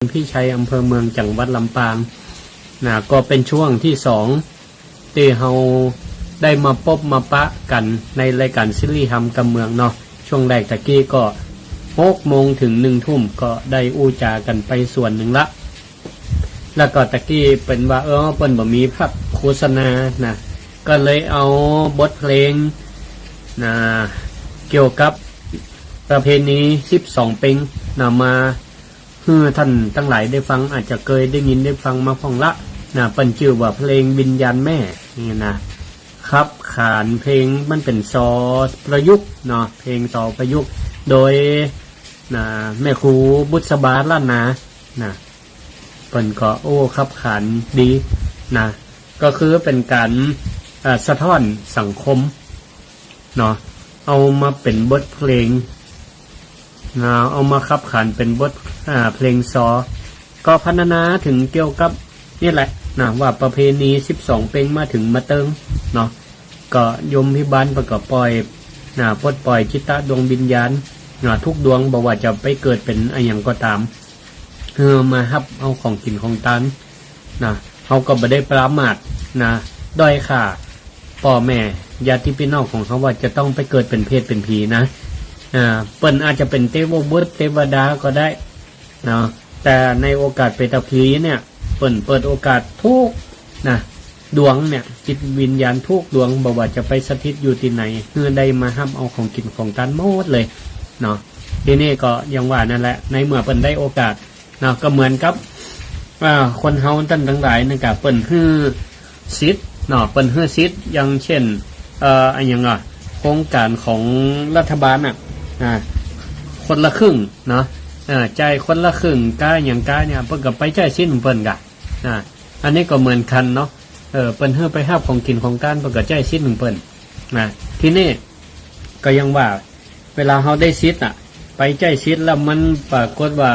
พี่ชัยอำเภอเมืองจังหวัดลำปางก็เป็นช่วงที่2ที่เราได้มาพบมาปะกันในรายการซิลี่ฮัมกับเมืองเนาะช่วงแรกตะกี้ก็6 โมงถึง1 ทุ่มก็ได้อู้จากันไปส่วนหนึ่งละแล้วก็ตะกี้เป็นว่าเปิ้นบ่มีภาพโฆษณาก็เลยเอาบทเพลงเกี่ยวกับประเพณี12 เป็งมาท่านทั้งหลายได้ฟังอาจจะเคยได้ยินได้ฟังมาฟังละเป็นชื่อว่าเพลงวิญญาณแม่นี่นะครับขานเพลงมันเป็นซอประยุกต์เพลงซอประยุกต์โดยแม่ครูบุษบาล้านนาเป็นก็ครับขานดีก็คือเป็นการสะท้อนสังคมเอามาเป็นบทเพลงเอามาขับขานเป็นบทเพลงซอก็พรรณนาถึงเกี่ยวกับนี่แหละว่าประเพณี12 เป็งมาถึงมาเติงก็ยมพิบาลประกอบปล่อยปลดปล่อยจิตตะดวงวิญญาณทุกดวงบอกว่าจะไปเกิดเป็นอะไรอย่างก็ตามมาฮับเอาของกินของตานเขาก็บ่ได้ปรามาสด้อยค่าพ่อแม่ญาติพี่น้องของเขาว่าจะต้องไปเกิดเป็นเพศเป็นผีเปิ้นอาจจะเป็นเทวบุตรเทวดาก็ได้แต่ในโอกาสเปตผีเนี่ยเปิ้นเปิดโอกาสทุกดวงเนี่ยจิตวิญญาณทุกดวงบอกว่าจะไปสถิตอยู่ที่ไหนได้มาห้ามเอาของกินของทานหมดเลยทีนี้ก็ยังว่านั่นแหละในเมื่อเปิ้นได้โอกาสก็เหมือนกับคนเฮาท่านทั้งหลายนะครับเปิ้นฮื้อสิทธิ์เปิ้นฮื้อสิทธิ์อย่างเช่นอันยังโครงการของรัฐบาลคนละครึ่งใจคนละครึ่งก้าอย่างก้าเนี่ยเพิ่นก็ไปใจสิ้นเพิ่นกะอันนี้ก็เหมือนกันเนาะเพิ่นเฮือไปหาของกินของการเพิ่นก็ใจสิ้นเพิ่นทีนี้ก็ยังว่าเวลาเฮาได้สิทธิ์ไปใจสิทธิ์แล้วมันปรากฏว่า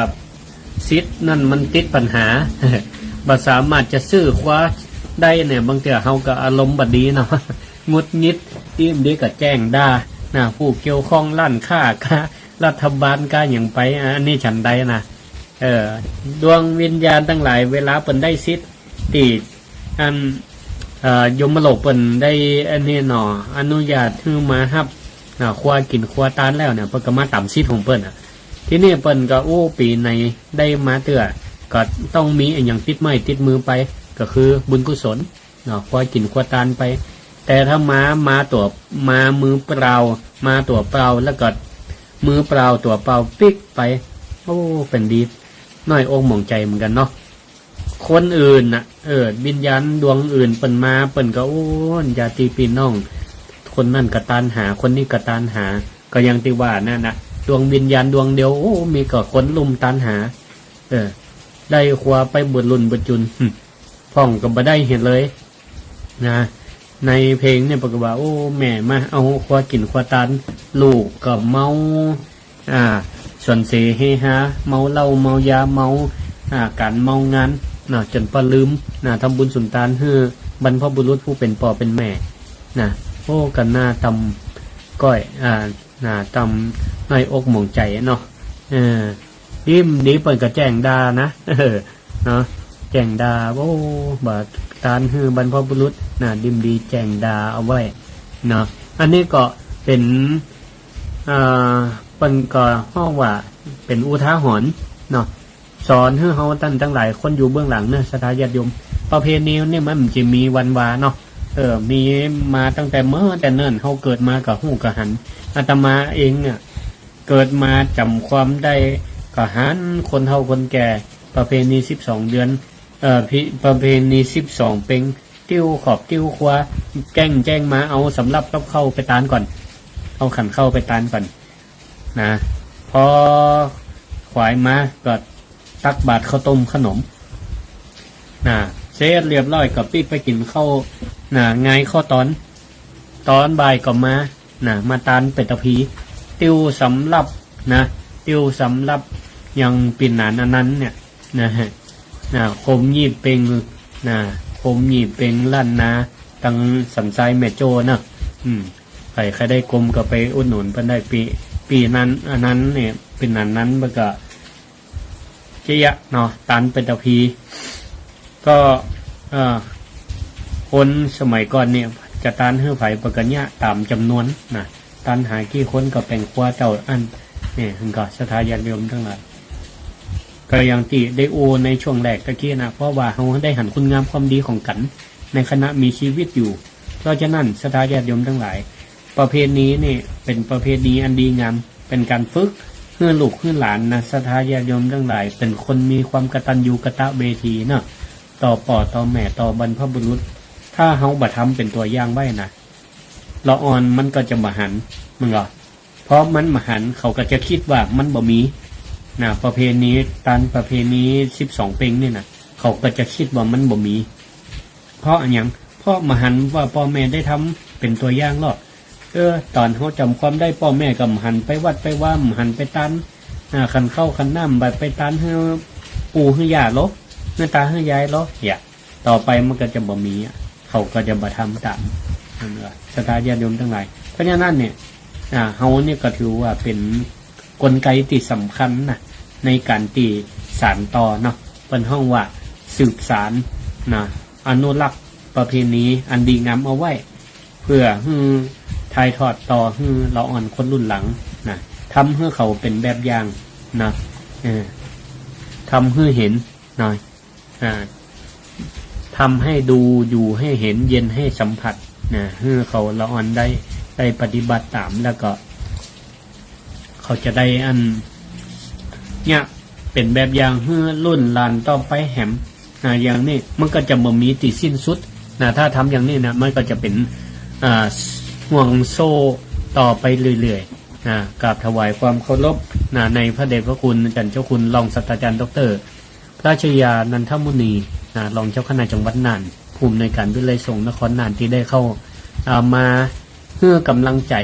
สิทธิ์นั่นมันติดปัญหาบ่สามารถจะซื้อคว้าได้เนี่ยบางเทื่อเฮาก็อารมณ์บ่ดีเนาะงุดงิดที่ดีก็แจ้งด่าผู้เกี่ยวข้องร้านค้ารัฐบาลก็อย่างไปอันนี้ฉันใดดวงวิญญาณทั้งหลายเวลาเปิ้นได้สิทธิ์ที่อันยมโลกเปิ้นได้อันนี้อนุญาตให้มารับครัวกินครัวตานแล้วเนี่ยเพิ่นก็มาตามสิทธิ์ของเปิ้นทีนี้เปิ้นก็ปีในได้มาเตื้อก็ต้องมีอย่างติดไม้ติดมือไปก็คือบุญกุศลครัวกินครัวตานไปแต่ถ้ามาตัวมามือเปล่ามาตัวเปล่าแล้วก็มือเปล่าตัวเปล่าปิ๊กไปเป็นดีน้อยอกหม่องใจเหมือนกันเนาะคนอื่นวิญญาณดวงอื่นเปิ้นมาเปิ้นก็ญาติพี่น้องคนนั่นก็ตานหาคนนี้ก็ตานหาก็ยังที่ว่านั่นดวงวิญญาณดวงเดียวมีก็คนลุมตานหาได้ครัวไปบุญรุ่นบุญจุนพ่องก็บ่ได้เห็นเลยในเพลงเนี่ยบอกว่าแม่มาเอาครัวกินครัวตานลูกก็เมาส่วนเสเฮฮาเมาเหล้าเมายาเมาการเมางานจนปลืมทำบุญสุนทานให้บรรพบุรุษผู้เป็นพ่อเป็นแม่กันหน้าตำก้อยตำในอกหม่องใจเนาะดิ้มนี้เปิดกระแจ้งดานะแจ้งดาบาทานให้บรรพบุรุษดิ้มดีแจ้งดาเอาไว้อันนี้ก็เป็นเปิ้นก็ฮ้องว่าเป็นอุทาหรณ์สอนให้เฮาทั้งหลายคนอยู่เบื้องหลังศรัทธาญาติโยมประเพณีนี่มันจะมีวันวามีมาตั้งแต่เมื่อแต่เนิ่นเฮาเกิดมากับฮู้กับหันอาตมาเองเกิดมาจำความได้กับหันคนเฒ่าคนแก่ประเพณี12 เดือนประเพณี12 เป็งติ้วขอบติ้วครัวแจ้งมาเอาสำหรับกับเข้าไปตานก่อนเอาขันเข้าไปตานก่อนพอขวายมาก็ตักบาตรข้าวต้มขนมเสร็จเรียบร้อยก็ปิดไปกินข้าวไงข้าวตอนบ่ายก็มาตานเป็ดตะพีติ้วสำหรับติ้วสำหรับยังปิ่นหนานอันนั้นเนี่ยคมยีบเป็งคมยีบเป็งลั่นตังสันทรายแม่โจใครได้กลมก็ไปอุดหนุนเพิ่นได้ปีนั้นอันนั้นเนี่ยเป็นนั้นมันก็ เจียเนาะตันเป็นตะพีก็คนสมัยก่อนเนี่ยจะตันเฮือไผประกันยะตามจำนวนนะตันหากี่คนก็เป็นคว้าเจ้าอันเนี่ยถึงก็สถาญาติโยมทั้งหลายก็อย่างที่ได้โอในช่วงแรกตะกี้นะเพราะว่าเขาได้หันคุณงามความดีของกันในคณะมีชีวิตอยู่เพราะฉะนั้นสถาญาติโยมทั้งหลายประเพณีนี่เป็นประเพณีอันดีงามเป็นการฝึกเพื่อลูกเพื่อหลานนะสถาญาติโยมทั้งหลายเป็นคนมีความกตัญญูกตเวทีเนาะต่อป่อต่อแม่ต่อบรรพบุรุษถ้าเฮาบ่ทำเป็นตัวอย่างไว้นะละอ่อนมันก็จะมหันมึงเหรอเพราะมันมหันเขาก็จะคิดว่ามันบ่มีนะประเพณีตันประเพณี12เป็งนี่นะเขาก็จะคิดว่ามันบ่มีเพราะอันหยังเพราะมหันว่าพ่อแม่ได้ทำเป็นตัวอย่างหรอกตอนเขาจำความได้พ่อแม่กับหันไปวัดไปว่ามหันไปตันขันเข้าขันน้ำไปตันให้ปู่ให้ย่าลบเนื้อตาให้ยายลบอย่าต่อไปมันก็จะบ่มีเขาก็จะบ่ทำตามนั่นแหละสถาญาติโยมทั้งหลายเพราะฉะนั้นเนี่ยเฮาเนี่ยก็ถือว่าเป็นกลไกที่สำคัญนะในการที่สานต่อเนาะเป็นห้องว่าสืบสารนะอนุรักษ์ประเพณีอันดีงามเอาไว้เพื่อถ่ายทอดต่อให้เราอ่อนคนรุ่นหลังนะทำให้เขาเป็นแบบอย่างนะทำให้เห็นหน่อยทำให้ดูอยู่ให้เห็นเย็นให้สัมผัสนะให้เขาเราอ่อนได้ปฏิบัติตามแล้วก็เขาจะได้อันเนี่ยเป็นแบบอย่างให้รุ่นหลานต่อไปแหมอย่างนี้มันก็จะบ่มีติสิ้นสุดนะถ้าทำอย่างนี้นะมันก็จะเป็นห่วงโซ่ต่อไปเรื่อยๆกราบถวายความเคารพในพระเดชพระคุณอาจารย์เจ้าคุณรองศาสตราจารย์ดร.พระชยานันทมุนีรองเจ้าคณะจังหวัดน่านภูมิในการวิเลยส่งนครน่านที่ได้เข้ามาเพื่อกำลังใจ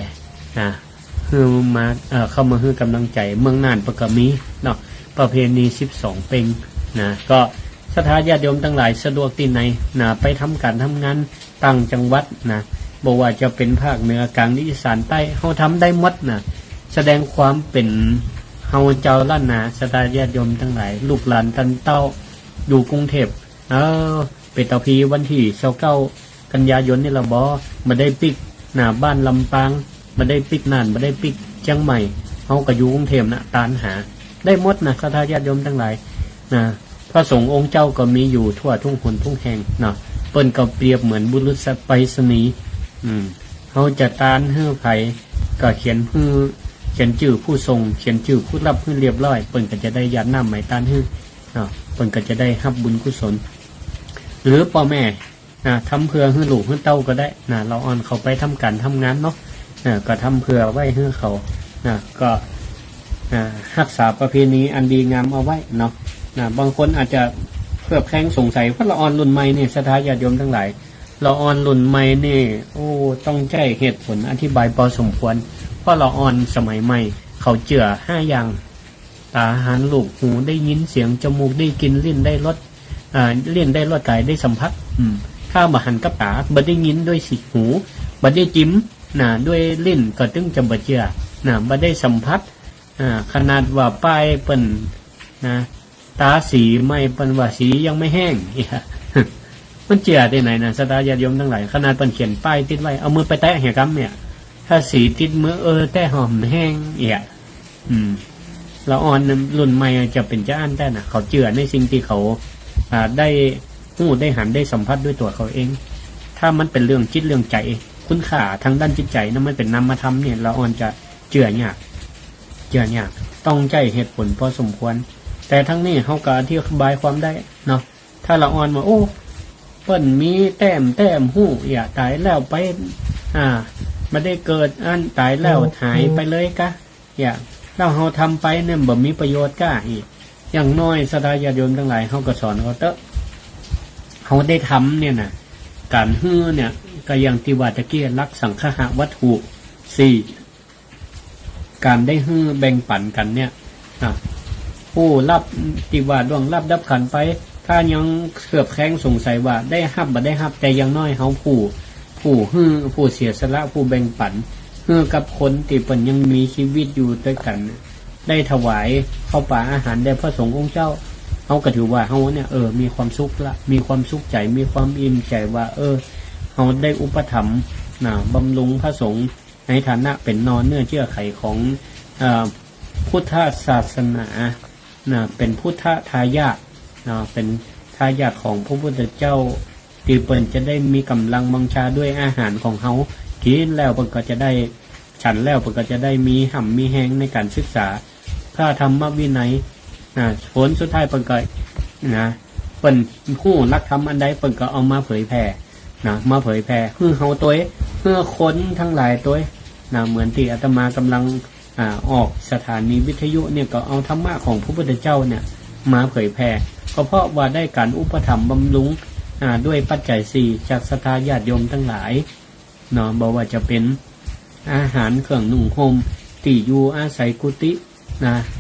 เพื่อมาเข้ามาเพื่อกำลังใจเมืองน่านประกมีเนาะประเพณี12เป็งก็สถาญาติโยมทั้งหลายสะดวกที่ไหนไปทำการทำงานต่างจังหวัดบอกว่าจะเป็นภาคเหนือกลางอีสานใต้เฮาทำได้หมดแสดงความเป็นเฮาเจ้าล้านนาสถาญาติโยมทั้งหลายลูกหลานตันเต้าอยู่กรุงเทพเป็นตะพีวันที่29กันยายนนี่ละบ่ได้ปิกบ้านลำปางบ่ได้ปิกน่านบ่ได้ปิกเชียงใหม่เฮาก็อยู่กรุงเทพตานหาได้หมดสถาญาติโยมทั้งหลายพระสงฆ์องค์เจ้าก็มีอยู่ทั่วทุ่งหนทุ่งแห่งเปิ้นก็เปรียบเหมือนบุรุษไปรษณีย์เขาจะตานเฮือไผก็เขียนชื่อผู้ทรงเขียนชื่อผู้รับให้เรียบร้อยเปิ้นก็จะได้ยัดน้ำหมายตานเฮือเปิ้นก็จะได้รับบุญกุศลหรือพ่อแม่ทำเพื่อให้ลูกให้เต้าก็ได้เราอ่อนเขาไปทำการทำงานเนาะก็ทำเพื่อไว้ให้เขาก็รักษาประเพณีอันดีงามเอาไว้เนาะบางคนอาจจะเพื่อแข้งสงสัยเพราะละอ่อนรุ่นใหม่เนี่ยสถาญาติโยมทั้งหลายละอ่อนรุ่นใหม่นี่ต้องใช้เหตุผลอธิบายพอสมควรเพราะละอ่อนสมัยใหม่เขาเจือ5อย่างตาหันลูกหูได้ยินเสียงจมูกได้กินลิ้นได้รสลิ้นได้รสกายได้สัมผัสถ้าบ่หันกับตาบ่ได้ยินด้วยสิหูบ่ได้จิ้มด้วยลิ้นก็ตึงจะบ่เจือบ่ได้สัมผัสขนาดว่าป้ายเปิ้นตาสีไม่เปิ้นว่าสียังไม่แห้งมันเจือได้ไหนสถาญาติโยมทั้งหลายขนาดเปิ้นเขียนป้ายติดไว้เอามือไปแตะเหี่ยกำเนี่ยถ้าสีติดมือแตะหอมแห้งละอ่อนรุ่นใหม่จะเป็นจะอันแต่เขาเจือในสิ่งที่เขาได้หูได้หันได้สัมผัสด้วยตัวเขาเองถ้ามันเป็นเรื่องจิตเรื่องใจคุณค่าทางด้านจิตใจนั้นมันเป็นนามธรรมเนี่ยละอ่อนจะเจือยากต้องใจเหตุผลพอสมควรแต่ทั้งนี้เฮาก็อธิบายความได้เนาะถ้าละอ่อนว่าเปิ้นมีแต้มหูอย่าตายแล้วไปไม่ได้เกิดอันตายแล้วหายไปเลยกะอย่าเราเฮาทำไปเนี่ยบ่มีประโยชน์กะอีกอย่างน้อยสถาญาติโยมทั้งหลายเฮาก็สอนเขาเตอะเฮาได้ทำเนี่ยการฮื้อเนี่ยก็อย่างที่ว่าตะกี้รักสังฆะวัตถุ4การได้ฮื้อแบ่งปันกันเนี่ยผู้รับที่ว่าล่วงรับดับขันไปถ้ายังเกือบแข้งสงสัยว่าได้ฮับบ่ได้ฮับแต่ยังน้อยเฮาผู้เสียสละผู้แบ่งปันกับคนที่เพิ่นยังมีชีวิตอยู่ด้วยกันได้ถวายข้าวปลาอาหารแด่พระสงฆ์องค์เจ้า าก็ถือว่าเฮาเนี่ยมีความสุขละมีความสุขใจมีความอิ่มใจว่าเฮาได้อุปถัมภ์บำรุงพระสงฆ์ในฐานะเป็นนอนเนื้อเชื่อไขของพุทธศาสนาเป็นพุทธทายาทเป็นทายาทของพระพุทธเจ้าที่เปิ้นจะได้มีกำลังบังชาด้วยอาหารของเฮากินแล้วเปิ้นก็จะได้ฉันแล้วเปิ้นก็จะได้มีห่ำมีแห้งในการศึกษาพระธรรมวินัยผลสุดท้ายเปิ้นก็เปิ้นฮู้หลักธรรมอันใดเปิ้นก็เอามาเผยแผ่มาเผยแผ่คือเฮาตัวเพื่อคนทั้งหลายตัวเหมือนที่อาตมากำลังออกสถานีวิทยุเนี่ยก็เอาธรรมะของพระพุทธเจ้าเนี่ยมาเผยแผ่ก็เพราะว่าได้การอุปถัมภ์บำรุงด้วยปัจจัย4จากศรัทธาญาติโยมทั้งหลายบอกว่าจะเป็นอาหารเครื่องนุ่งห่มที่อยู่อาศัยกุฏิ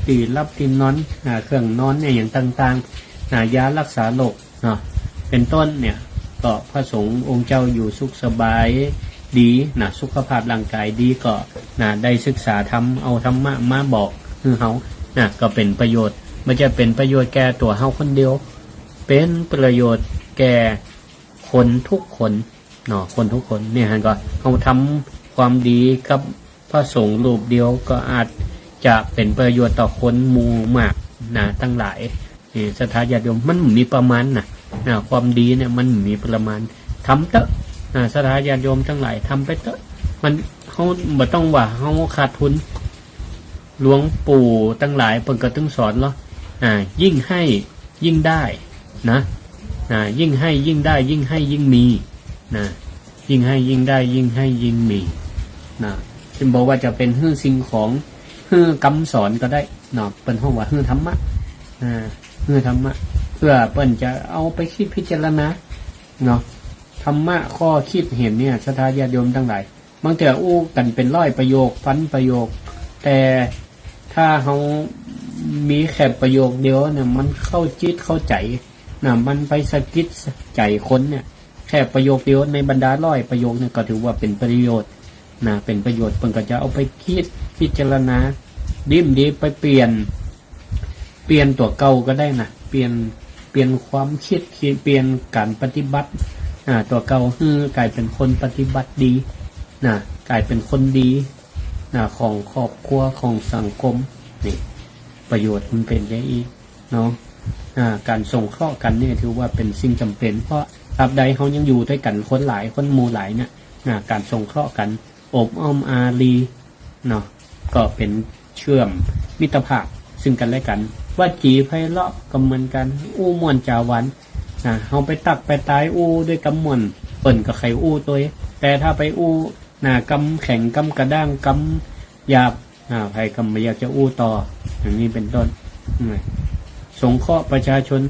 ที่รับที่นอนเครื่องนอนเนี่ยอย่างต่างๆยารักษาโรคเป็นต้นเนี่ยก็พระสงฆ์องค์เจ้าอยู่สุขสบายดีสุขภาพร่างกายดีก็ได้ศึกษาธรรมเอาธรรมะมาบอกคือเฮาก็เป็นประโยชน์ไม่ใช่เป็นประโยชน์แก่ตัวเฮาคนเดียวเป็นประโยชน์แก่คนทุกคนคนทุกคนเนี่ยฮะก็เฮาทำความดีกับพระสงฆ์รูปเดียวก็อาจจะเป็นประโยชน์ต่อคนหมู่มากตั้งหลายศรัทธาญาติโยมมันมีประมาณความดีเนี่ยมันมีประมาณทำเถอะศรัทธาญาติโยมทั้งหลายทำไปเถอะมันเฮาบ่ต้องว่าเฮาขาดทุนหลวงปู่ทั้งหลายเพิ่นก็ต้องสอนเนาะยิ่งให้ยิ่งได้ยิ่งให้ยิ่งได้ยิ่งให้ยิ่งมียิ่งให้ยิ่งได้ยิ่งให้ยิ่งมีซึ่งบอกว่าจะเป็นสิ่งของคำสอนก็ได้เป็นห้องว่าธรรมะธรรมะเพื่อเปิ้นจะเอาไปคิดพิจารณาธรรมะข้อคิดเห็นเนี่ยศรัทธาญาติโยมทั้งหลายบางทีอู้กันเป็น100ประโยคพันประโยคแต่ถ้าเฮามีแค่ประโยคเดียวเนี่ยมันเข้าจิตเข้าใจมันไปสะกิดใจคนเนี่ยแค่ประโยคเดียวในบรรดา100ประโยคเนี่ยก็ถือว่าเป็นประโยชน์เป็นประโยชน์เพิ่นก็จะเอาไปคิดพิจารณาดิ้มดีไปเปลี่ยนตัวเก่าก็ได้เปลี่ยนความคิดเปลี่ยนการปฏิบัติตัวเก่ากลายเป็นคนปฏิบัติดีกลายเป็นคนดีของครอบครัวของสังคมนี่ประโยชน์มันเป็นอย่างอีกการส่งเคราะห์กันเนี่ยถือว่าเป็นสิ่งจำเป็นเพราะตราบใดเขายังอยู่ด้วยกันคนหลายคนหมู่หลายเนี่ยการส่งเคราะห์กันอบอ้อมอารีก็เป็นเชื่อมมิตรภาพซึ่งกันและกันว่าจีไพเราะก็เหมือนกันอู้ม่วนจาวันเฮาไปตักไปตายอู้ด้วยกำม่วนเปิ้นก็ใครอู้ตัวแต่ถ้าไปอู้กำแข็งกำกระด้างกำหยาบใครกำไม่อยากจะอู้ต่ออย่างนี้เป็นต้นสงเคราะห์ประชาชน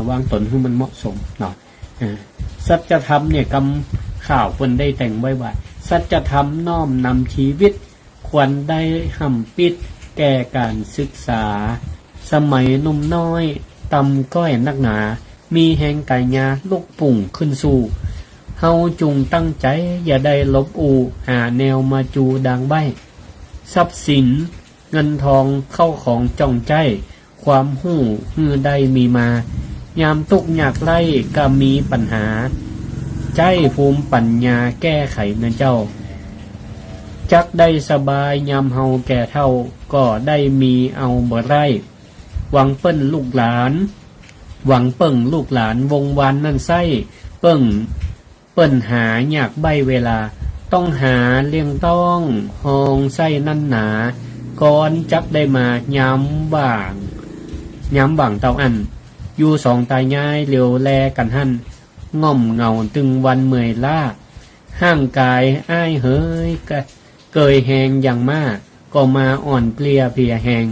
วางตนให้มันเหมาะสมสัจธรรมเนี่ยกำข่าวเพิ่นได้แต่งไว้ว่าสัจธรรมน้อมนำชีวิตควรได้ห่ำปิดแก่การศึกษาสมัยหนุ่มน้อยตำก้อยนักหนามีแหงไก่ยาลูกปุ่งขึ้นสู่เฮาจุงตั้งใจอย่าได้ลบอูหาแนวมาจูดังใบทรัพย์สินเงินทองเข้าของจ้องใจความหู้ได้มีมายามตุกอยากไล่ก็มีปัญหาใจภูมิปัญญาแก้ไขเงินเจ้าจักได้สบายยามเฮาแก่เท่าก็ได้มีเอาบ่ได้หวังเปิ้นลูกหลานหวังเปิ้งลูกหลานวงวานนั่นไส้เปิ้นหาอยากใบเวลาต้องหาเลี้ยงต้องห้องไส้นั่นหนาก่อนจักได้มาย้ำบ่างเตาอันอยู่สองตายง่ายเร็วแลกันหั่นง่อมเงาตึงวันเมื่อยล้าห่างกายอ้ายเฮ้ยเกยแหงอย่างมากก็มาอ่อนเปลียเพียแหง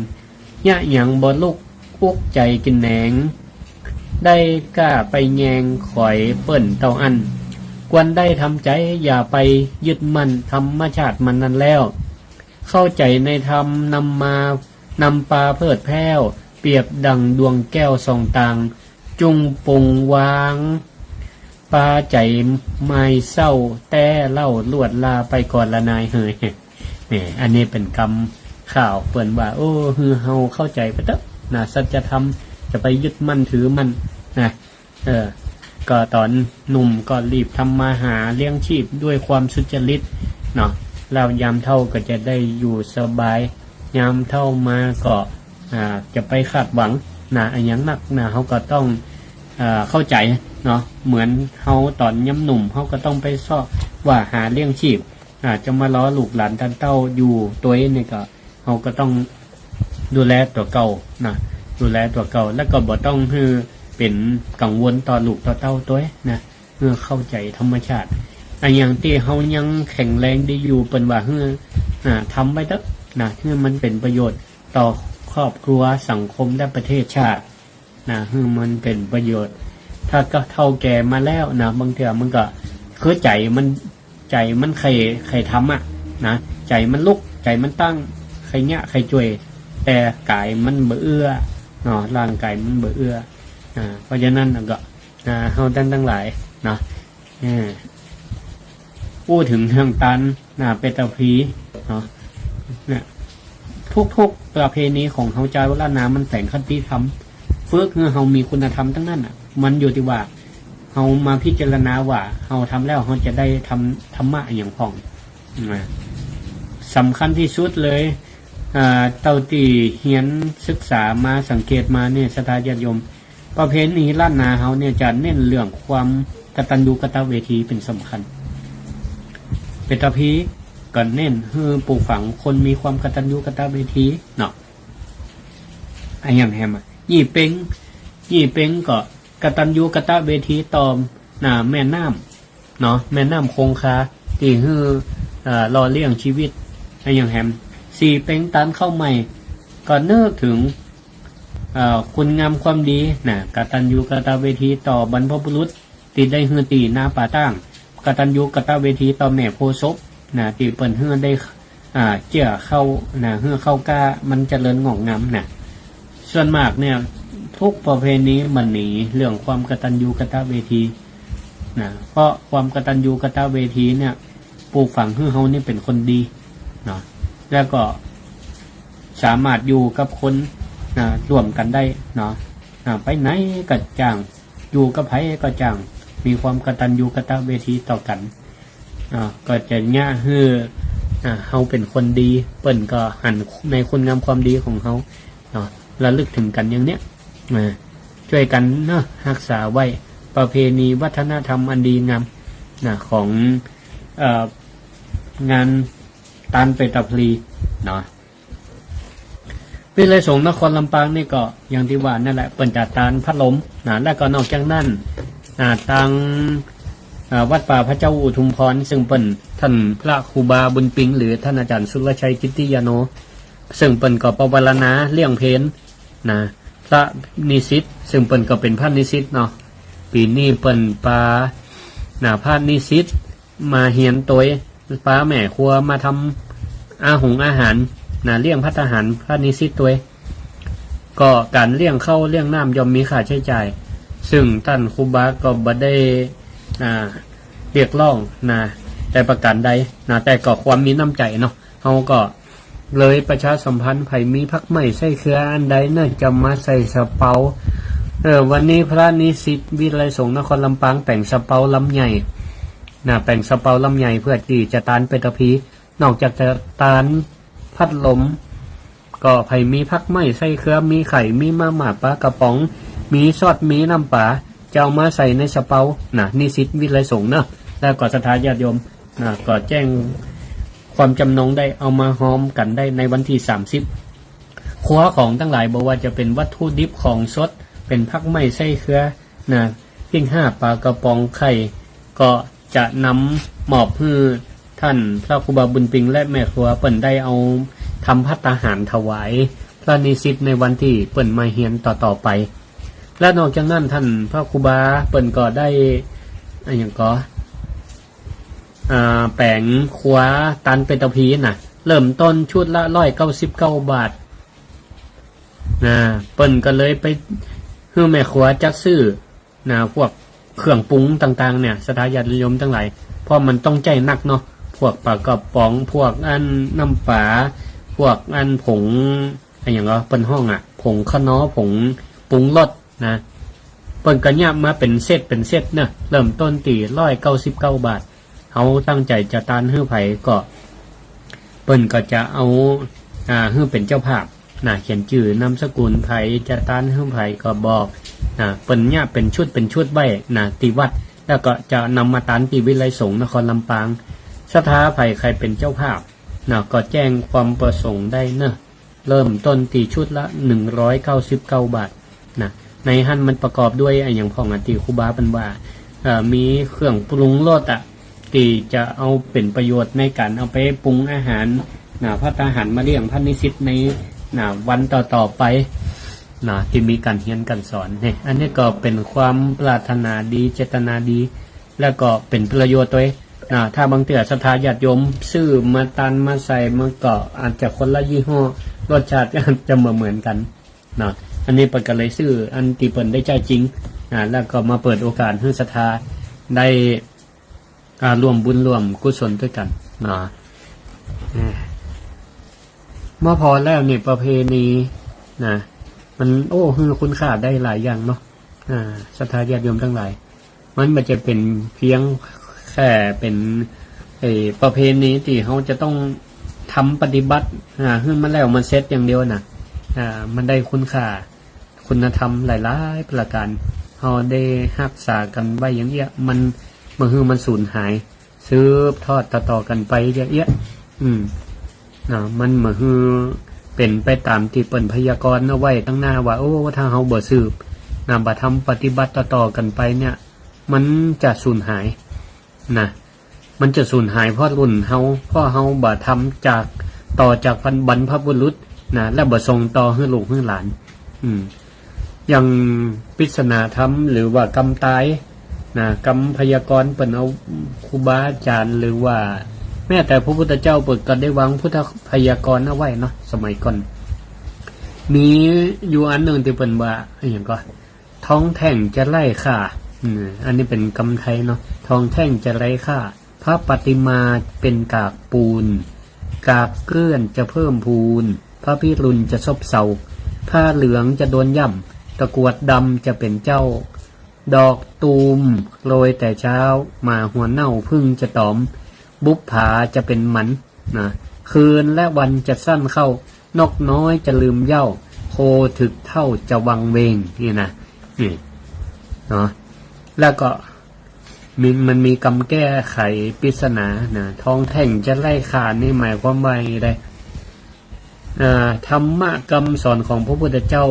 ยะหยังบ่ลุกอุกใจกินแหนงได้กล้าไปแยงข่อยเปิ้นเตาอันควรได้ทำใจอย่าไปยึดมั่นธรรมชาติมันนั้นแล้วเข้าใจในธรรมนำปลาเพิดแพ้วเปรียบดังดวงแก้วส่องต่างจุงปงวางปลาใจไม่เศร้าแต่เล่าลวดลาไปก่อนละนายเฮยนี่อันนี้เป็นคำข่าวเปิ่นว่าโอ้ฮือเฮาเข้าใจไปเถอะสัจธรรม จะไปยึดมั่นถือมันนะก็ตอนหนุ่มก็รีบทำมาหาเลี้ยงชีพด้วยความสุจริตเนาะแล้วยามเท่าก็จะได้อยู่สบายยามเท่ามาก็จะไปคาดหวังนะอันยังนักนะเขาก็ต้องเข้าใจเนาะเหมือนเขาตอนย้ำหนุ่มเขาก็ต้องไปสอบว่าหาเลี้ยงชีพจะมาล้อลูกหลานท่านเต้าอยู่ตัวเองเนี่ยก็เขาก็ต้องดูแลตัวเก่านะดูแลตัวเก่าแล้วก็บ่ต้องคือเป็นกังวลต่อลูกต่อเต้าตัวนะเพื่อเข้าใจธรรมชาติอันอย่างที่เขายังแข็งแรงดีอยู่เป็นว่าเพื่อทำไปเถอะนะเพื่อมันเป็นประโยชน์ต่อครอบครัวสังคมและประเทศชาตินะเพื่อมันเป็นประโยชน์ถ้าก็เท่าแก่มาแล้วนะบางเถื่อมันก็คือใจมันใครทำนะใจมันลุกใจมันตั้งใครเนี้ยใครจ่วยแต่กายมันเบื่อเนาะร่างกายมันเบื่อเพราะฉะนั้นก็เฮาทั้งหลายเนาะพูดถึงเรื่องตันเปตาพีเนาะทุกประเพณีของเฮาจารุณามันแฝงคติธรรมฝึกเฮามีคุณธรรมทั้งนั้นมันอยู่ที่ว่าเฮามาพิจารณาว่าเฮาทำแล้วเฮาจะได้ทำธรรมะอย่างผ่องสำคัญที่สุดเลยเต่าตีเฮียนศึกษามาสังเกตมาเนี่ยสถาญาติโยมประเพณีล้านนาเฮาเนี่ยจะเน้นเรื่องความกตัญญูกตเวทีเป็นสำคัญเปตพีก็เน้นให้ปลูกฝังคนมีความกตัญญูกตเวทีเนาะไอ้ยังแฮมยี่เป้งก็กตัญญูกตเวทีตอมแม่น้ำเนาะแม่น้ำคงคาที่ให้รอเลี้ยงชีวิตไอ้ยังแฮมสี่เป้งตันเข้าใหม่ก็นึกถึงคุณงามความดีนะกตัญญูกตเวทีต่อบรรพบุรุษที่ได้ฮือตีนาป่าตั้งกตัญญูกตเวทีต่อแม่โพศพนะที่เปิ้นฮือได้เจ้าเข้านะฮือเข้ากล้ามันเจริญงอกงามนะส่วนมากเนี่ยทุกประเพณีมันหนีเรื่องความกตัญญูกตเวทีนะเพราะความกตัญญูกตเวทีเนี่ยปลูกฝังให้เฮานี่เป็นคนดีเนาะแล้วก็สามารถอยู่กับคนร่วมกันได้เนาะไปไหนก็จ้างอยู่กับไผก็จ้างมีความกตัญญูกตเวทีต่อกันก็จะง่าฮือเฮาเป็นคนดีเปิ้นก็หันในคุณงามความดีของเฮาเนาะระลึกถึงกันอย่างเนี้ยช่วยกันเนาะรักษาไว้ประเพณีวัฒนธรรมอันดีงามของงานตานเปตาพลีเนาะวิเลยสงฆ์นครลำปางนี่ก็อย่างที่ว่านั่นแหละเปิ่นจัดตานพัดลมแล้วก็นอกจากนั้นทางวัดป่าพระเจ้าอุทุมพรซึ่งเปิ่นท่านพระครูบาบุญปิงหรือท่านอาจารย์สุรชัยกิตติยาโนซึ่งเปิ่นก็ปวารณาเลี้ยงเพลพระนิสิตซึ่งเปิ่นก็เป็นพระนิสิตเนาะปีนี้เปิ่นปาพระนิสิตมาเฮียนตัวป้าแม่ครัวมาทำอาหารเลี้ยงพัฒหารพระนิสิตตัวก็การเลี้ยงเข้าเลี้ยงน้ำย่อมมีค่าใช้จ่ายซึ่งท่านครูบาก็บ่ได้เรียกร้องแต่ประการใดแต่ก็ความมีน้ำใจเนาะเขาก็เลยประชาสัมพันธ์ไผมีพักใหม่ใส่เครืออันใดน่าจะมาใส่สะเปาวันนี้พระนิสิตวิไลสงฆ์นครลำปางแต่งสะเปาลำใหญ่แต่งสะเปาลำใหญ่เพื่อที่จะตานเปตาพีนอกจากจะตานพัดลมก็ไผมีพักไม้ใส่เครือมีไข่มีมาม่าปลากระป๋องมีซอสมีน้ำปลาจะเอามาใส่ในสะเปานิสิตวิไลสงฆ์เนาะแล้วก็สถานญาติโยมก็แจ้งความจำนงได้เอามาหอมกันได้ในวันที่30ครัวของทั้งหลายบอกว่าจะเป็นวัตถุดิบของสดเป็นพักไม้ใส่เครือปิ้ง5ปลากระป๋องไข่ก็จะนำมอบให้ท่านพระครูบาบุญปิงและแม่ครัวเปิ่นได้เอาทำภัตตาหารถวายพระนิสิตในวันที่เปิ่นมาเฮียนต่อไปและนอกจากนั้นท่านพระครูบาเปิ่นก็ได้อย่างก็แปลงครัวตันเปตาพีเริ่มต้นชุดละ199 บาทเปิ่นก็เลยไปให้แม่ครัวจัดซื้อพวกเครื่องปรุงต่างๆเนี่ยสถาญาติโยมทั้งหลายเพราะมันต้องใจหนักเนาะพวกปลากระป๋องพวกอันน้ำปลาพวกอันผงอย่างเปิ้นห้องผงขะน้อผงป ปรุงรสนะเปิ้นก็ยับมาเป็นเซตนะเริ่มต้นตี199 บาทเขาตั้งใจจะตานฮื้อไผก็เปิ้นก็จะเอาฮื้อเป็นเจ้าภาพนะเขียนชื่อนามสกุลไผจะตานฮื้อไผก็บอกเปิ้นยับเป็นชุดไว้นะที่วัดแล้วก็จะนำมาตานที่วิไลสงฆ์นครลำปางศรัทธาไผใครเป็นเจ้าภาพนะก็แจ้งความประสงค์ได้เนอะเริ่มต้นตีชุดละ199 บาทนะในหั่นมันประกอบด้วยอย่างพ่องตีครูบาเป็นว่ามีเครื่องปรุงรสที่จะเอาเป็นประโยชน์ในการเอาไปปรุงอาหารพระทหารมาเลี้ยงพระนิสิตในวันต่อไปที่มีการเรียนการสอนเนี่ยอันนี้ก็เป็นความปรารถนาดีเจตนาดีแล้วก็เป็นประโยชน์ตัวถ้าบางเตือศรัทธาญาติโยมซื้อมาตันมาใส่มันก็อาจจะคนละยี่ห้อรสชาติจะเหมือนกันอันนี้เปิดกันเลยซื้ออันที่เปิดได้ใจจริงแล้วก็มาเปิดโอกาสให้ศรัทธาได้ร่วมบุญร่วมกุศลด้วยกันเมื่อพอแล้วเนี่ยประเพณีมันคือคุณค่าได้หลายอย่างเนาะศรัทธาญาติโยมทั้งหลายมันจะเป็นเพียงแค่เป็นประเพณีที่เขาจะต้องทำปฏิบัติขึ้นมาแล้วมันเซตอย่างเดียวมันได้คุณค่าคุณธรรมหลายๆประการเขาได้รักษากันไว้อย่างเงี้ยมันมันสูญหายซื้อทอดต่อกันไปเยอะมันเป็นไปตามที่เปิ้นพยากรณ์เอาไว้ตั้งหน้าว่าถ้าเขาบ่สืบบ่ทำปฏิบัติต่อกันไปเนี่ยมันจะสูญหายมันจะสูญหายเพราะรุ่นเพราะเขาบ่ทำจากต่อจากบรรพบุรุษและบ่ส่งต่อให้ลูกให้หลานอย่างปริศนาธรรมหรือว่ากรรมตายกรรมพยากรณ์เปิ้นเอาครูบาอาจารย์หรือว่าแม้แต่พระพุทธเจ้าเปิดก็ได้วางพุทธพยากรณ์เอาไว้เนาะสมัยก่อนมีอยู่อันหนึ่งที่เปิ้นว่าอย่างก็ท้องแท่งจะไล่ฆ่าอันนี้เป็นกรรมไทยเนาะท้องแท่งจะไล่ฆ่าพระปฏิมาเป็นกากปูนกากเกลื่อนจะเพิ่มพูนพระพิรุณจะซบเซาผ้าเหลืองจะโดนย่ำตะกรวดดำจะเป็นเจ้าดอกตูมโรยแต่เช้ามาหัวเน่าพึ่งจะตอมบุปผาจะเป็นหมันคืนและวันจะสั้นเข้านกน้อยจะลืมเย้าโคถึกเท่าจะวังเวงนี่แล้วก็มันมีกรรมแก้ไขปริศนาท้องแท่งจะไล่ขาดนี่หมายความว่าอะไรธรรมะกรรมสอนของพระพุทธเจ้า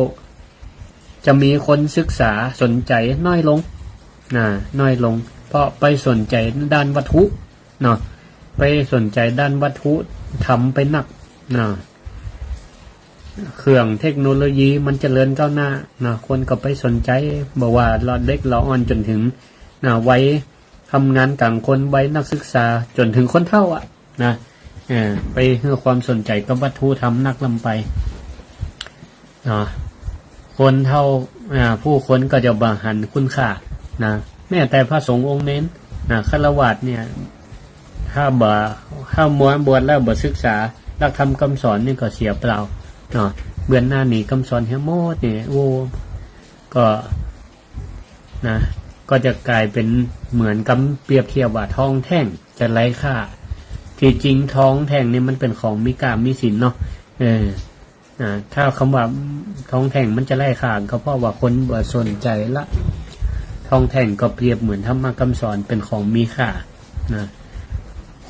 จะมีคนศึกษาสนใจน้อยลงเพราะไปสนใจด้านวัตถุไปสนใจด้านวัตถุทำไปหนักเครื่องเทคโนโลยีมันเจริญก้าวหน้าคนก็ไปสนใจบอกว่าเราเด็กเราอ่อนจนถึงไว้ทำงานกลางคนไว้นักศึกษาจนถึงคนเฒ่าไปให้ความสนใจกับวัตถุทำนักลำไปคนเฒ่าผู้คนก็จะบ่หันคุณค่าแม้แต่พระสงฆ์องค์เน้นฆราวาสเนี่ยถ้าม้วนบวชแล้วบ่ศึกษาหลักธรรมคำสอนนี่ก็เสียเปล่าเบื้องหน้านี่คำสอนทั้งหมดเนี่ยก็จะกลายเป็นเหมือนกับเปรียบเทียบว่าทองแท่งจะไร้ค่าที่จริงทองแท่งนี่มันเป็นของมีกามมีสินเนาะถ้าคำว่าทองแท่งมันจะไร้ค่าก็เพราะว่าคนบ่สนใจละทองแท่งก็เปรียบเหมือนธรรมคำสอนเป็นของมีค่า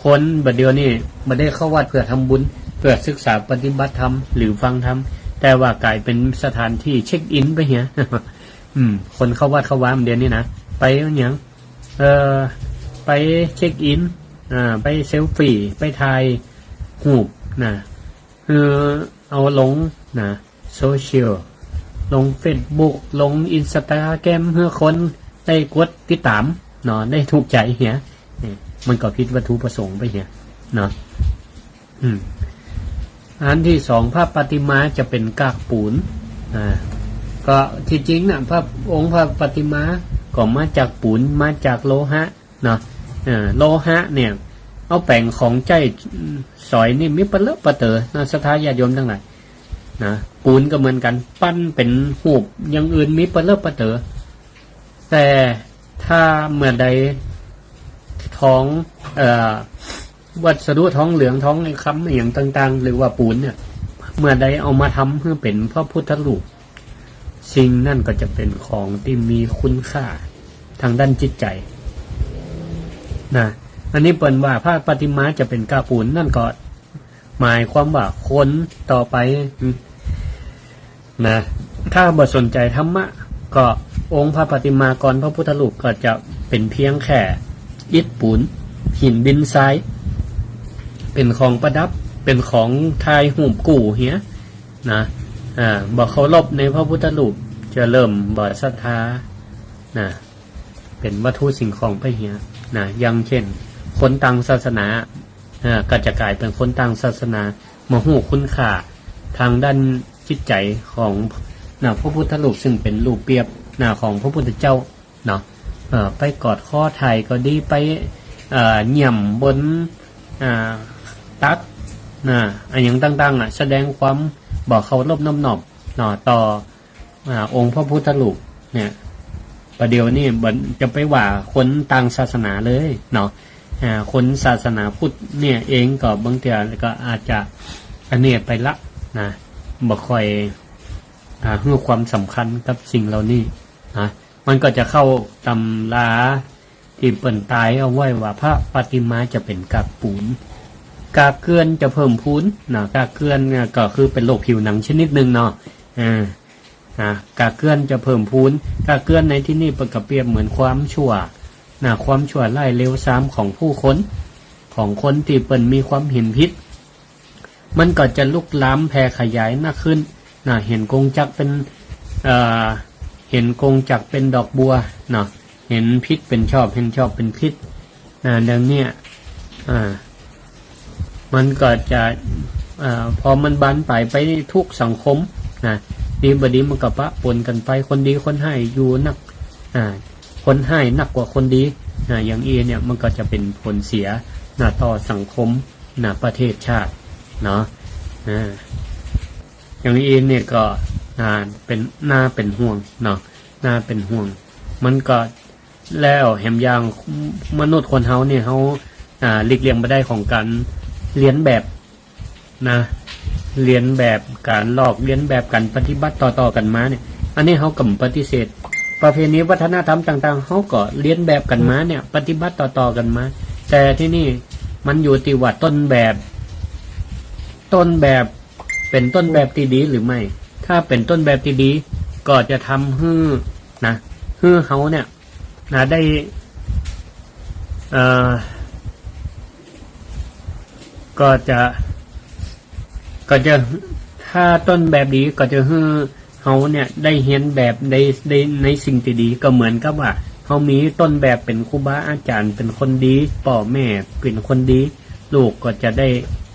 คนบัดเดียวนี่ไม่ได้เข้าวัดเพื่อทำบุญเพื่อศึกษาปฏิบัติธรรมหรือฟังธรรมแต่ว่ากลายเป็นสถานที่เช็คอินไปเหี้ยคนเข้าวัดเข้าวามเดียวนี่นะไปอย่างไปเช็คอินไปเซลฟี่ไปถ่ายรูปเอาลงโซเชียลลง Facebook ลง Instagram เพื่อคนได้กดติดตามได้ถูกใจเหี้ยมันก็ผิดวัตถุประสงค์ไปเหี้ยอันที่สองพระปฏิมาจะเป็นกากปูนก็ที่จริงพระองค์พระปฏิมาก็มาจากปูนมาจากโลหะโลหะเนี่ยเอาแป้งของใจสอยนี่มีปะเลอะปะเตอศรัทธาญาติโยมทั้งหลาย นะปูนก็เหมือนกันปั้นเป็นหูปอย่างอื่นมีเปลือกเปเตอแต่ถ้าเมื่อใดท้องวัสดุท้องเหลืองท้องในคำอย่างต่างๆหรือว่าปูนเนี่ยเมื่อใดเอามาทำเพื่อเป็นพระพุทธรูปสิ่งนั่นก็จะเป็นของที่มีคุณค่าทางด้านจิตใจนะอันนี้เปิ่นว่าพระปฏิมาจะเป็นกาปูนนั่นก็หมายความว่าคนต่อไปนะถ้าบ่สนใจธรรมะก็องค์พระปฏิมากรพระพุทธรูปก็จะเป็นเพียงแค่อิฐปูนหินดินทรายเป็นของประดับเป็นของทายหูปกู่เฮียนะบ่เคารพในพระพุทธรูปจะเริ่มบ่ศรัทธานะเป็นวัตถุสิ่งของไปเฮียนะอย่างเช่นคนต่างศาสนาก็จะกลายเป็นคนต่างศาสนามาหูคุณค่าทางด้านจิตใจของพระพุทธรูปซึ่งเป็นรูปเปรียบของพระพุทธเจ้าเนาะไปกอดข้อไทยก็ดีไปเหยี่ยมบนตักอันอย่างต่างๆแสดงความบอกเคารพน้อมนอบต่อองค์พระพุทธรูปเนี่ยประเดี๋ยวนี้จะไปว่าคนต่างศาสนาเลยเนาะคนศาสนาพุทธเนี่ยเองก็บางทีก็อาจจะอันนี้ไปละนะบ่ค่อยให้ความสำคัญกับสิ่งเหล่านี้นะมันก็จะเข้าตำราที่เปิ่นตายเอาไว้ว่าพระปฏิมาจะเป็นกากปูนกากเกลือนจะเพิ่มพูนนะกากเกลือนก็คือเป็นโรคผิวหนังชนิดหนึ่งเนาะกากเกลือนจะเพิ่มพูนกากเกลือนในที่นี้เปรียบเหมือนความชั่วความชั่วร้ายเลวทรามของผู้คนของคนที่เปิ่นมีความเห็นผิดมันก็จะลุกลามแผ่ขยายหน้าขึ้นเห็นกงจักเป็นเห็นกงจักเป็นดอกบัวเห็นพิษเป็นชอบเห็นชอบเป็นพิษดังเนี้ยมันก็จะพอมันบานปลายไปทุกสังคมดีบดีมันก็ปะปนกันไปคนดีคนให้อยู่นักคนให้นักกว่าคนดีอย่างเนี่ยมันก็จะเป็นผลเสียต่อสังคมประเทศชาติเนาะอย่างเนี่ยก็เป็นน่าเป็นห่วงเนาะน่าเป็นห่วงมันก็แล้วแหมอย่างมนุษย์คนเฮาเนี่ยเฮาหลีกเลี่ยงไม่ได้ของการเลียนแบบเลียนแบบการลอกเลียนแบบการปฏิบัติต่อๆกันมาเนี่ยอันนี้เฮากำปฏิเสธประเพณีวัฒนธรรมต่างๆเฮาก็เลียนแบบกันมาเนี่ยปฏิบัติต่อๆกันมาแต่ที่นี่มันอยู่ที่ว่าต้นแบบเป็นต้นแบบที่ดีหรือไม่ถ้าเป็นต้นแบบที่ดีก็จะทำให้เฮาเนี่ยได้ก็จะถ้าต้นแบบดีก็จะให้เฮาเนี่ยได้เห็นแบบได้ในสิ่งที่ดีก็เหมือนกับว่าเฮามีต้นแบบเป็นครูบาอาจารย์เป็นคนดีพ่อแม่เป็นคนดีลูกก็จะได้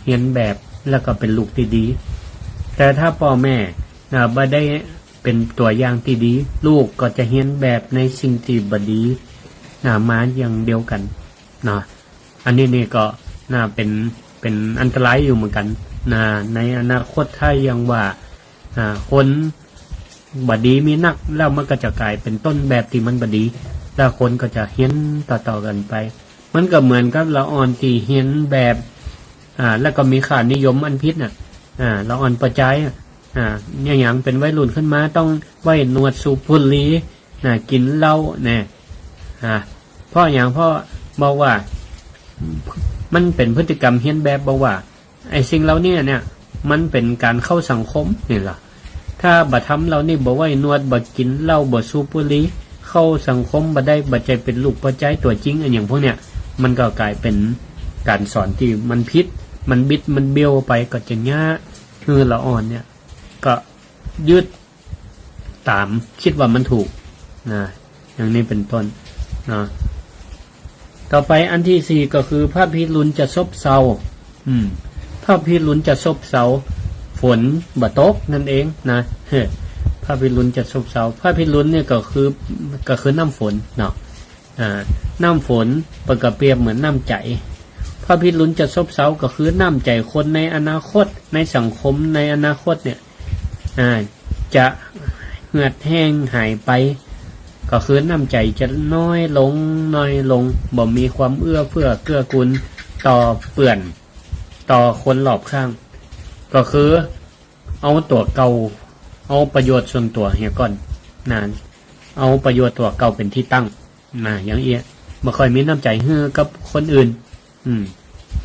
เห็นแบบแล้วก็เป็นลูกที่ดีแต่ถ้าพ่อแม่บ่ได้เป็นตัวอย่างที่ดีลูกก็จะเห็นแบบในสิ่งที่บ่ดีมาอย่างเดียวกันอันนี้นี่ก็เป็นอันตรายอยู่เหมือนกันในอนาคตถ้ายังว่าคนบดีมีนักแล้วมันก็จะกลายเป็นต้นแบบที่มันบดีแล้วคนก็จะเห็นต่อๆกันไปมันก็เหมือนกับละอ่อนที่เห็นแบบแล้วก็มีค่านิยมอันพิษละอ่อนประจายอย่างเป็นวัยรุ่นขึ้นมาต้องไว้หนวดสูบบุหรี่กินเหล้าเนี่ยเพราะอย่างพ่อบอกว่ามันเป็นพฤติกรรมเฮี้ยนแบบบอกว่าไอ้สิ่งเหล่านี้เนี่ยมันเป็นการเข้าสังคมนี่แหละถ้าบ่ทำเรานี่บ่ไว้หนวดบ่กินเหล้าบ่สูบบุหรี่เข้าสังคมบ่ได้บ่ใจเป็นลูกบ่ใจตัวจริงอย่างพวกเนี้ยมันก็กลายเป็นการสอนที่มันผิดมันบิดมันเบี้ยวไปก็จะง่าคือละอ่อนเนี่ยก็ยึดตามคิดว่ามันถูกอย่างนี้เป็นต้นต่อไปอันที่สี่ก็คือพระพิรุณจะซบเซาพระพิรุณจะซบเซาฝนบ่ตกนั่นเองพระพิรุณจะซบเซาพระพิรุณเนี่ยก็คือน้ำฝนเนาะน้ำฝนเปรียบเหมือนน้ำใจพระพิรุณจะซบเซาก็คือน้ำใจคนในอนาคตในสังคมในอนาคตเนี่ย จะเหือดแห้งหายไปก็คือน้ำใจจะน้อยลงบ่มีความเอื้อเฟื้อเกื้อกูลต่อเปื่อนต่อคนรอบข้างก็คือเอาตัวเก่าเอาประโยชน์ส่วนตัวเฮียก่อนนะเอาประโยชน์ตัวเก่าเป็นที่ตั้งอย่างเอี้ยบ่ค่อยมีน้ำใจเฮือกับคนอื่น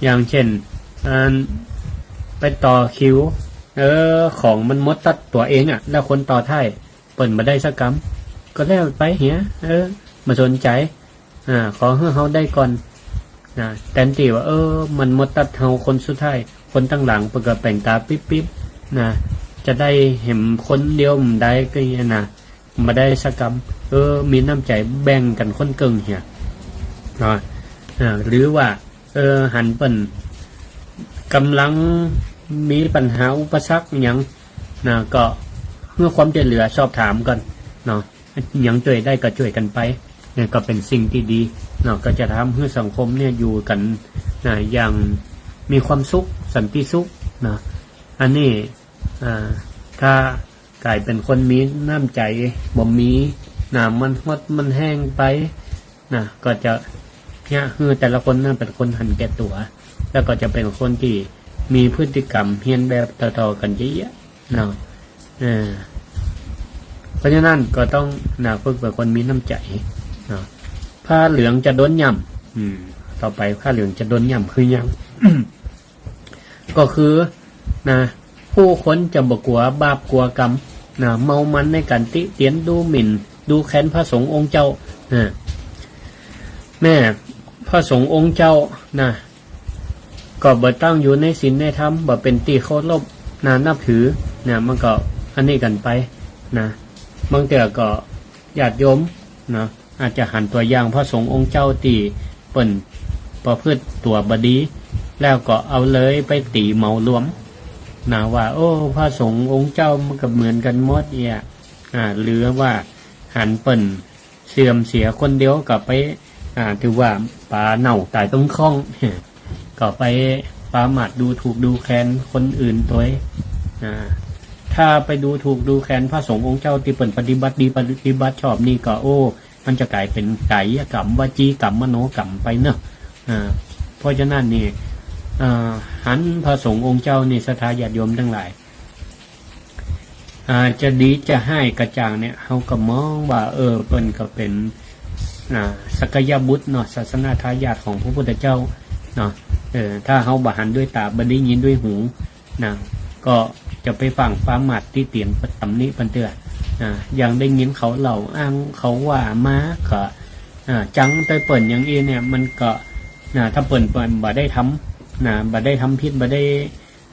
อย่างเช่นไปต่อคิวของมันมดตัดตัวเองแล้วคนต่อท้ายเปิ่นมาได้สักกำก็แล้วไปเหียมาสนใจขอให้เฮาได้ก่อนแทนที่ว่ามันมดตัดเฮาคนสุดท้ายคนตั้งหลังเปิ่นก็แต่งตาปิ๊บจะได้เห็นคนเดียวมันได้ก็อย่างนั้นมาได้สักกำมีน้ำใจแบ่งกันคนเกิงเหียหรือว่าหันเปิ่นกำลังมีปัญหาอุปสรรคอย่างก็เมื่อความช่วยเหลือสอบถามกันอย่างช่วยได้ก็ช่วยกันไปเนี่ยก็เป็นสิ่งที่ดีก็จะทำให้สังคมเนี่ยอยู่กันอย่างมีความสุขสันติสุขอันนี้ถ้ากลายเป็นคนมีน้ำใจบ่มีมันฮดมันแห้งไปก็จะเนี่ยคือแต่ละคนเป็นคนหันแก่ตัวแล้วก็จะเป็นคนที่มีพฤติกรรมเฮี้ยนแบบต่อๆกันเยอะเพราะฉะนั้นก็ต้องฝึกเป็นคนมีน้ำใจผ้าเหลืองจะโดนย่ำต่อไปผ้าเหลืองจะโดนย่ำคือยัง ก็คือผู้คนจะบ่กลัวบาปกลัวกรรมเมามันในการติเตียนดูหมิ่นดูแค้นพระสงฆ์องค์เจ้าแม่พระสงฆ์องค์เจ้าก็บ่ตั้งอยู่ในศีลในธรรมบ่เป็นที่เคารพนับถือมันก็อันนี้กันไปบางแต่ก็ญาติโยมอาจจะหันตัวอย่างพระสงฆ์องค์เจ้าตีเปิ่นประพฤติตัวบดีแล้วก็เอาเลยไปตีเมารวมว่าพระสงฆ์องค์เจ้ามันก็เหมือนกันหมดหรือว่าหันเปิ่นเสื่อมเสียคนเดียวก็ไปถือว่าปลาเน่าตายต้องคล้องก็ไปปาหมัดดูถูกดูแคลนคนอื่นตัวถ้าไปดูถูกดูแคลนพระสงฆ์องค์เจ้าที่เปิ่นปฏิบัติดีปฏิบัติชอบนี่ก็มันจะกลายเป็นไกายกรรมวจีกรรมมโนกรรมไปเนอะเพราะฉะนั้นนี่หันพระสงฆ์องค์เจ้านี่ศรัทธาญาติโยมทั้งหลายจะดีจะให้กระจ่างเนี่ยเขาก็มองว่าเปิ่นก็เป็นสักยบุตรศาสนาทายาทของพระพุทธเจ้าถ้าเขาบหันด้วยตาบันได้ยินด้วยหูก็จะไปฟังฟ้าหมัดที่เตียนตำนี้ปันเตืออย่างได้ยินเขาเหล่าอ้างเขาว่ามาก็จังไปเปิ่นอย่างนี้เนี่ยมันก็ถ้าเปิ่นบ่ได้ทำบ่ได้ทำพิษบ่ได้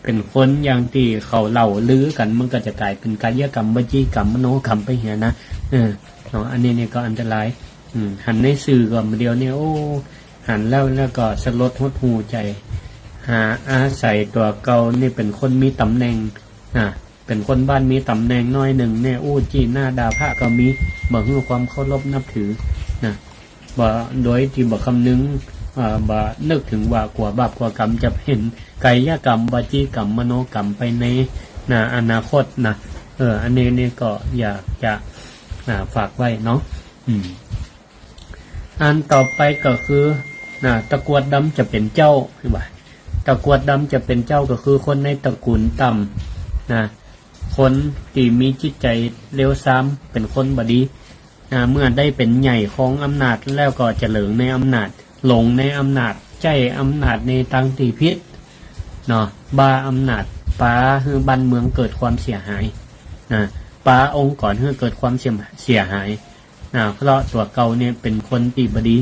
เป็นคนอย่างที่เขาเหล่าลือกันมันก็จะกลายเป็นกายกรรมวจีกรรมมโนกรรมไปเหี้ยอันนี้เนี่ยก็อันตรายหันในสื่อก่อนเดียวเนี่ยหันแล้วก็สลดหดหูใจหาอาศัยตัวเก่านี่เป็นคนมีตำแหน่งเป็นคนบ้านมีตำแหน่งน้อยหนึ่งเนี่ยจีหน้าดาพระก็มีบ่ฮื้อความเคารพนับถือบ่โดยที่บ่คำนึงบ่นึกถึงว่ากลัวบาปกลัวกรรมจะเห็นกายกรรมวจีกรรมมโนกรรมไปในอนาคตอันนี้เนี่ยก็อยากจะฝากไว้เนาะอันต่อไปก็คือตะกรวดดำจะเป็นเจ้าใช่ไหมตะกรวดดำจะเป็นเจ้าก็คือคนในตระกูลต่ำคนที่มีจิตใจเลวซ้ำเป็นคนบดีเมื่อได้เป็นใหญ่ของอำนาจแล้วก็จะเหลิงในอำนาจหลงในอำนาจใจอำนาจในทางตีพิษบ้าอำนาจป้าให้บ้านเมืองเกิดความเสียหายป้าองค์ก่อนให้เกิดความเสียหายเพราะตัวเก่าเนี่ยเป็นคนตีบดี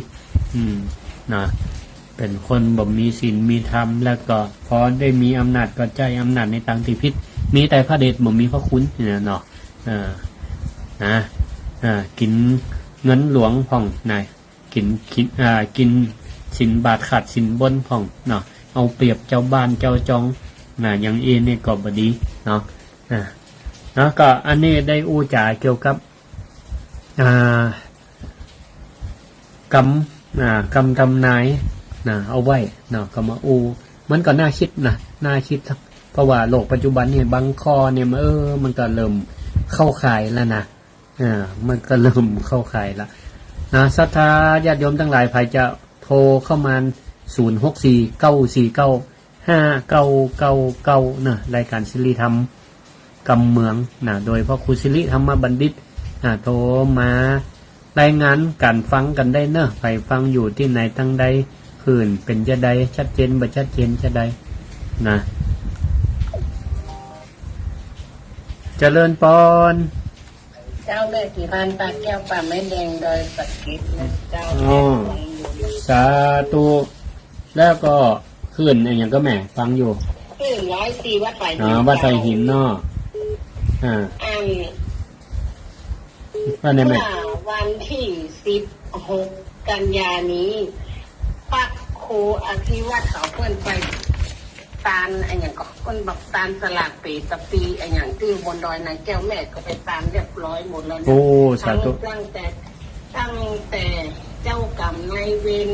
เป็นคนบ่มีศีลมีธรรมแล้วก็พอได้มีอำนาจก็ใจอำนาจในทางที่ผิดมีแต่พระเดชบ่มีพระคุณกินเงินหลวงพ่องกินสินบาทขาดสินบนพ่องเอาเปรียบเจ้าบ้านเจ้าจองอย่างนี่ก็บ่ดีก็อันนี้ได้อู้จ่าเกี่ยวกับกรรมทำนายเอาไว้ก็มามันก็น่าคิดน่าคิดพ ราะว่าโลกปัจจุบันนี่บางข้อเนี่ยมันก็เริ่มเข้าข่ายแล้วนะมันก็เริ่มเข้าข่ายละนะศรัทธาญาติโยมทั้งหลายใครจะโทรเข้ามา0649495999นะรายการศิริธรรมกำเมืองนะโดยพระครูศิริธรรมบัณฑิตโทรมารายงานการฟังกันได้เนอะไปฟังอยู่ที่ไหนทั้งใดคืนเป็นจะใดชัดเจนบ่ชัดเจนจะใดนะเจริญปอนเจ้าแม่กี่พันปากแก้วป่าไม้แดงโดยสักกิจนะเจ้าสาธุแล้วก็ขึ้นอย่างก็แม่ฟังอยู่ขึ้น104วัดไผ่หินวัดไผ่หินเนาะว่าในแม่วันที่16 กันยานี้ปักโคอธิวัตเขาเพื่อนไปตาลอย่างก็คนบอกตาลสลากปีตะปีอย่างที่บนดอยนายแก้วแม่ก็ไปตามเรียบร้อยหมดแล้วนะสาธุตั้งแต่เจ้ากรรมนายเวร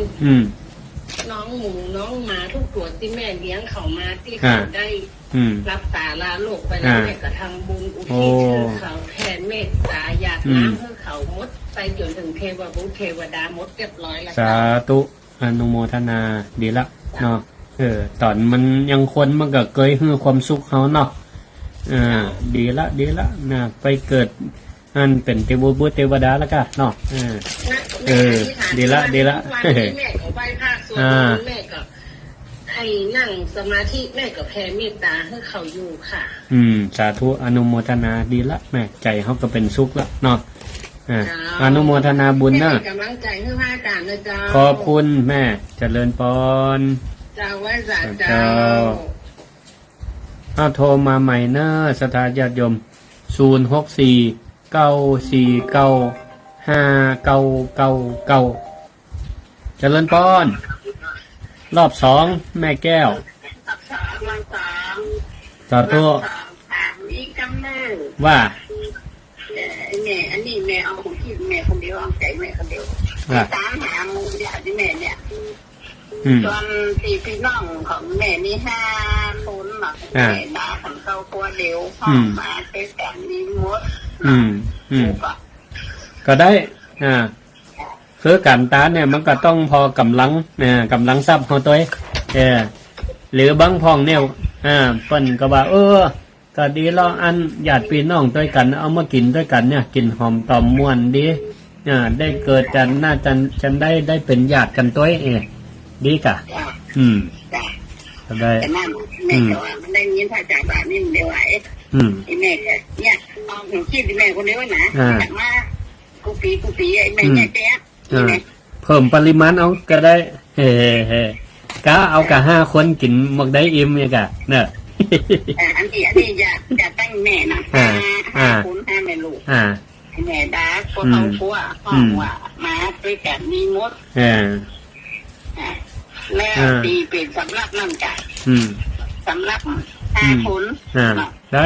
น้องหมูน้องหมาทุกตัวที่แม่เลี้ยงเขามาที่เขาได้รับตาลาโลกไปแล้วแม่ก็ทำบุญอุทิศคือเขาแทนเมตตาหยาดน้ำเพื่อเขามดไปจนถึงเทวบุตรเทวดามดเรียบร้อยแล้วสาธุอนุโมทนาดีละเนาะตอนมันยังคนมันก็เกยให้ความสุขเขาเนาะดีละนะไปเกิดอันเป็นเทวบุตรเทวดาแล้วกันเนาะดีละแม่ก็ไหว้พระสวดมนต์แม่ก็ให้นั่งสมาธิแม่ก็แผ่เมตตาให้เขาอยู่ค่ะสาธุอนุโมทนาดีละแม่ใจเขาก็เป็นสุขละเนาะอนุโมทนาบุญนะกำลังใจให้พระอาจารย์นะจ๊ะขอบคุณแม่เจริญปอนเจ้าไว้สัตว์เจ้าโทรมาใหม่เนอะศรัทธาญาติโยม0649495999เจริญปอนรอบ2แม่แก้วสาธุว่าแม่อันนี้แม่เอาของที่แม่คนเดียวเอาใจแม่คนเดียวตามหามูญาติแม่เนี่ยจนพี่น้องของแม่มี5 คนหรอกแม่ดาของเขาตัวเดียวพ่อมาเป็นแต่มีมดก็ได้คือการตาเนี่ยมันก็ต้องพอกำลังทรัพย์ของตัวหรือบางพองเนี่ยเปิ้นก็ว่าก็ดีแล้วอันญาติพี่น้องด้วยกันเอามากินด้วยกันเนี่ยกินหอมตอมม่วนดีได้เกิดกันน่าจะได้เป็นญาติกันตัวดีกะก็ได้แม่ก็ว่ามันได้ยินพระอาจารย์ว่านี่เดี๋ยวแม่เนี่ยเอาหนูคิดแม่คนเดียวนะจากมากูปีไอ้แม่แจ๊ะเพิ่มปริมาณเอาก็ได้ก็เอากะ5 คนกินหมดได้อิ่มเนี่ยกะเนอะอันนี้จะตั้งแม่นะ5 คน5 แม่ลูกแม่ดาก็เขากลัวพ่อว่ามาด้วยกันมีมดแล้วตีเป็นสำรับนั่นจ้ะสำรับ5 คนได้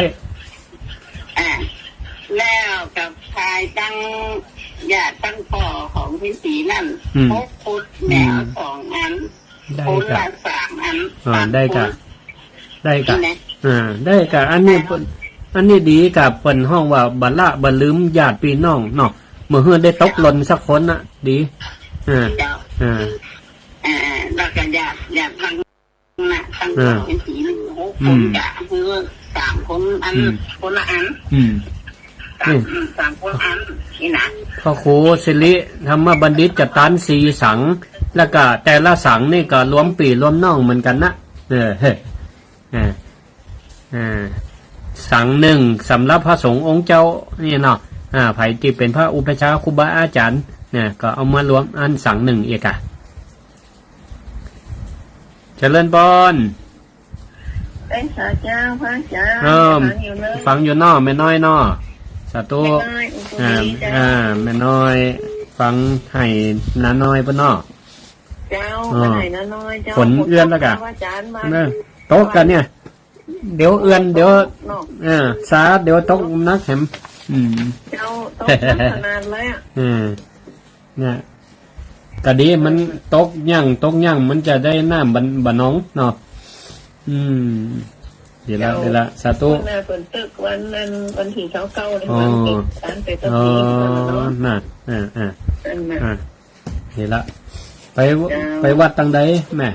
แล้วกับชายตั้งญาติตั้งพ่อของพี่สีนั่น6 คนแมว2 อันคนละ3 อันได้กะได้กะอันนี้ดีกับเปิ้นห้องว่าบ่ลืมญาติพี่น้องเนาะเมื่อเฮือได้ตกหล่นสักคนน่ะดีแล้วก็อยากตั้งเป็นสี6 คนกะคือ3 คนอันคนละอัน3 คนอันนี่นะพระครูศิริธรรมบัณฑิตจะตัน4 สังแล้วก็แต่ละสังนี่ก็รวมปีรวมน้องเหมือนกันนะสังหนึ่งสำหรับพระสงฆ์องค์เจ้านี่เนาะไผที่เป็นพระอุปชาครูบาอาจารย์เนี่ยก็เอามารวมอันสังหนึ่งเอกเจริญพรเป็นสาเจ้าพระเจ้าฟังอยู่นอแม่น้อยนอสาธุแม่น้อยฟังให้น้าน้อยปะนอเจ้าให้น้าน้อยเจ้าผลเอื้อนแล้วกะโต๊ะกันเนี่ยเดี๋ยวเอื้อนเดี๋ยวสาเดี๋ยวโต๊ะนักแหมเจ้าโต๊ะนานเลยเนี่ยก็ดีมันตกย่างมันจะได้น้ำบะน้องเนาะ ดีละสาธุ วันฝนตกวันนั้นวันที่เขาเก้าในวันเก็บการไปตะกี้น่ะดีละไปวัดตังใดแม่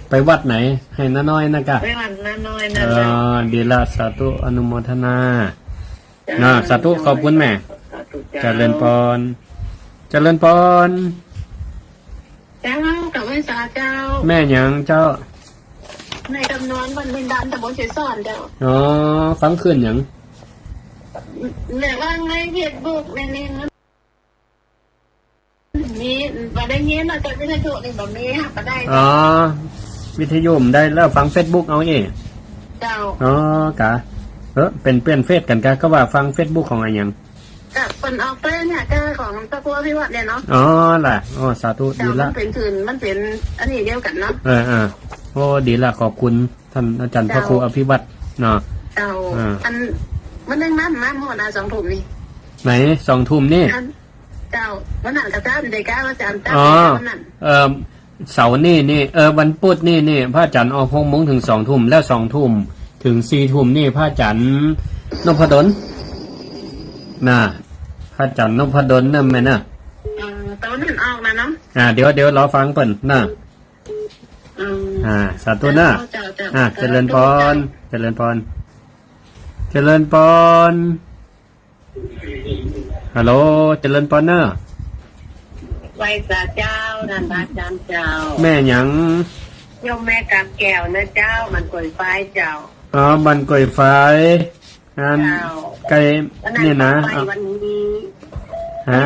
ไปวัดไหนให้น้อยนะกะไปวัดน้อยนะดีละสาธุอนุโมทนาสาธุขอบคุณแม่เจริญพรเจ้ากับแม่สาเจ้าแม่หยังเจ้าในจำนวนวันวินดานตะบนเฉยซ่อนเจ้าฟังขึ้นหยังแม่ว่าไงเฮ็ดบุกในนี้มีบ่ได้เงี้ยน่ะจะวิทยุนี่บ่มีบ่ได้วิทยุได้แล้วฟัง Facebook เอาเองเจ้ากะเป็นเพื่อนเฟซกันกะก็ว่าฟัง Facebook ของอะไรหยังกะเปิ้นออกไปเนี่ยก็ของตะกัวพี่วัดเนี่ยเนาะล่ะสาธุดีละมันเป็นคืนมันเป็นอันนี้เดียวกันเนาะโอ้ดีละขอบคุณท่านอาจารย์พระครูอภิวัตรเนาะเจ้าอันมันนึงมาหมด2 ทุ่มนี่ไหน2 ทุ่มนี่เจ้าวันนั้นกับเจ้าเด็กอาจารย์วันนั้นเสาร์นี่วันพุธนี่พระอาจารย์ออก6 โมงถึง2 ทุ่มแล้ว2 ทุ่มถึง4 ทุ่มนี่พระอาจารย์นพดลพระอาจารย์นพดลนั่นแม่น่ะตอนนั้นออกมาเนาะเดี๋ยวรอฟังเปิ้นสาธุนะเจริญพรฮัลโหลเจริญพรเนอะไว้สาเจ้านันทาจารย์เจ้าแม่หยังโยมแม่กับแก้วนะเจ้ามันกล้วยไฟเจ้ามันกล้วยไฟไก่นี่นะวันนี้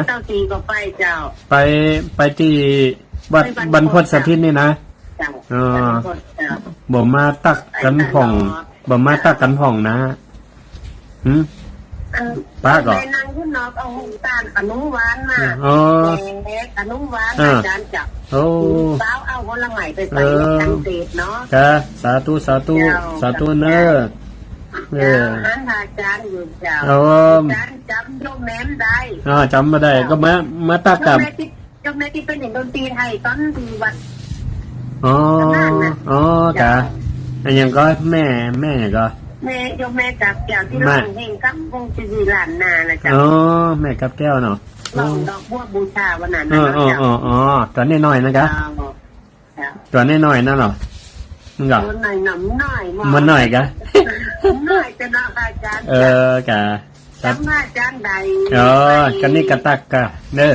เจ้าตีก็ไปเจ้าไปที่วัดบรรพตสถิตนี่นะบ่มาตักกันผ่องนะป้าก็นั่งขึ้นนอกเอาตาลขนมหวานมาขนมหวานอาจารย์จับสาวเอาคนละใหม่ไปใส่จังเด็ดเนาะจ้าสาธุเนอะอาจารย์อยู่เจ้าอาจารย์จำโยมแม่ได้จำไม่ได้ก็มาตักกับโยมแม่ที่เป็นดนตรีไทยตอนที่วัดจ้าอันยังก็แม่ก็แม่ยกแม่กับแก้วที่ร้องเพลงกับวงจีรีหลานนานะจ๊ะแม่กับแก้วเนาะร้องดอกบัวบูชาวันนั้นนะตัวน้อยๆนะคะตัวน้อยๆนั่นเหรอมึงเหรอตัวน้อยมันน้อยกะน้อยจะน่าอาจารย์กะจำอาจารย์ใดกันนี่กะตักกะเด้อ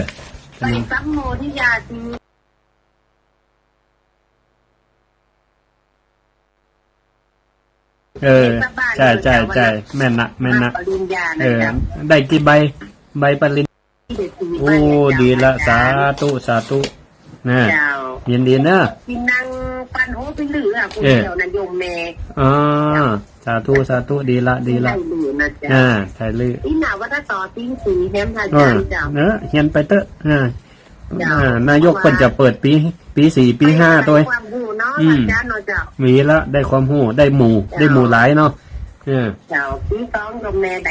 ไปสัมโมทิยาทีใช่แม่นนะได้กี่ใบปริญโอ้ดีละสาธุนะยินดีนะกินนางปันโหไปลือคุณเดียวนะโยมแม่สาธุดีละไทยลือที่หนาว่าถ้าต่อติ้งสีแฮมทาจานจ้าเฮียนไปเตอะนายกเพิ่นจะเปิดปี4 ปี 5ตัวมีละได้ความรู้ได้หมู่หลายเนาะเจ้าปี2กับแม่ได้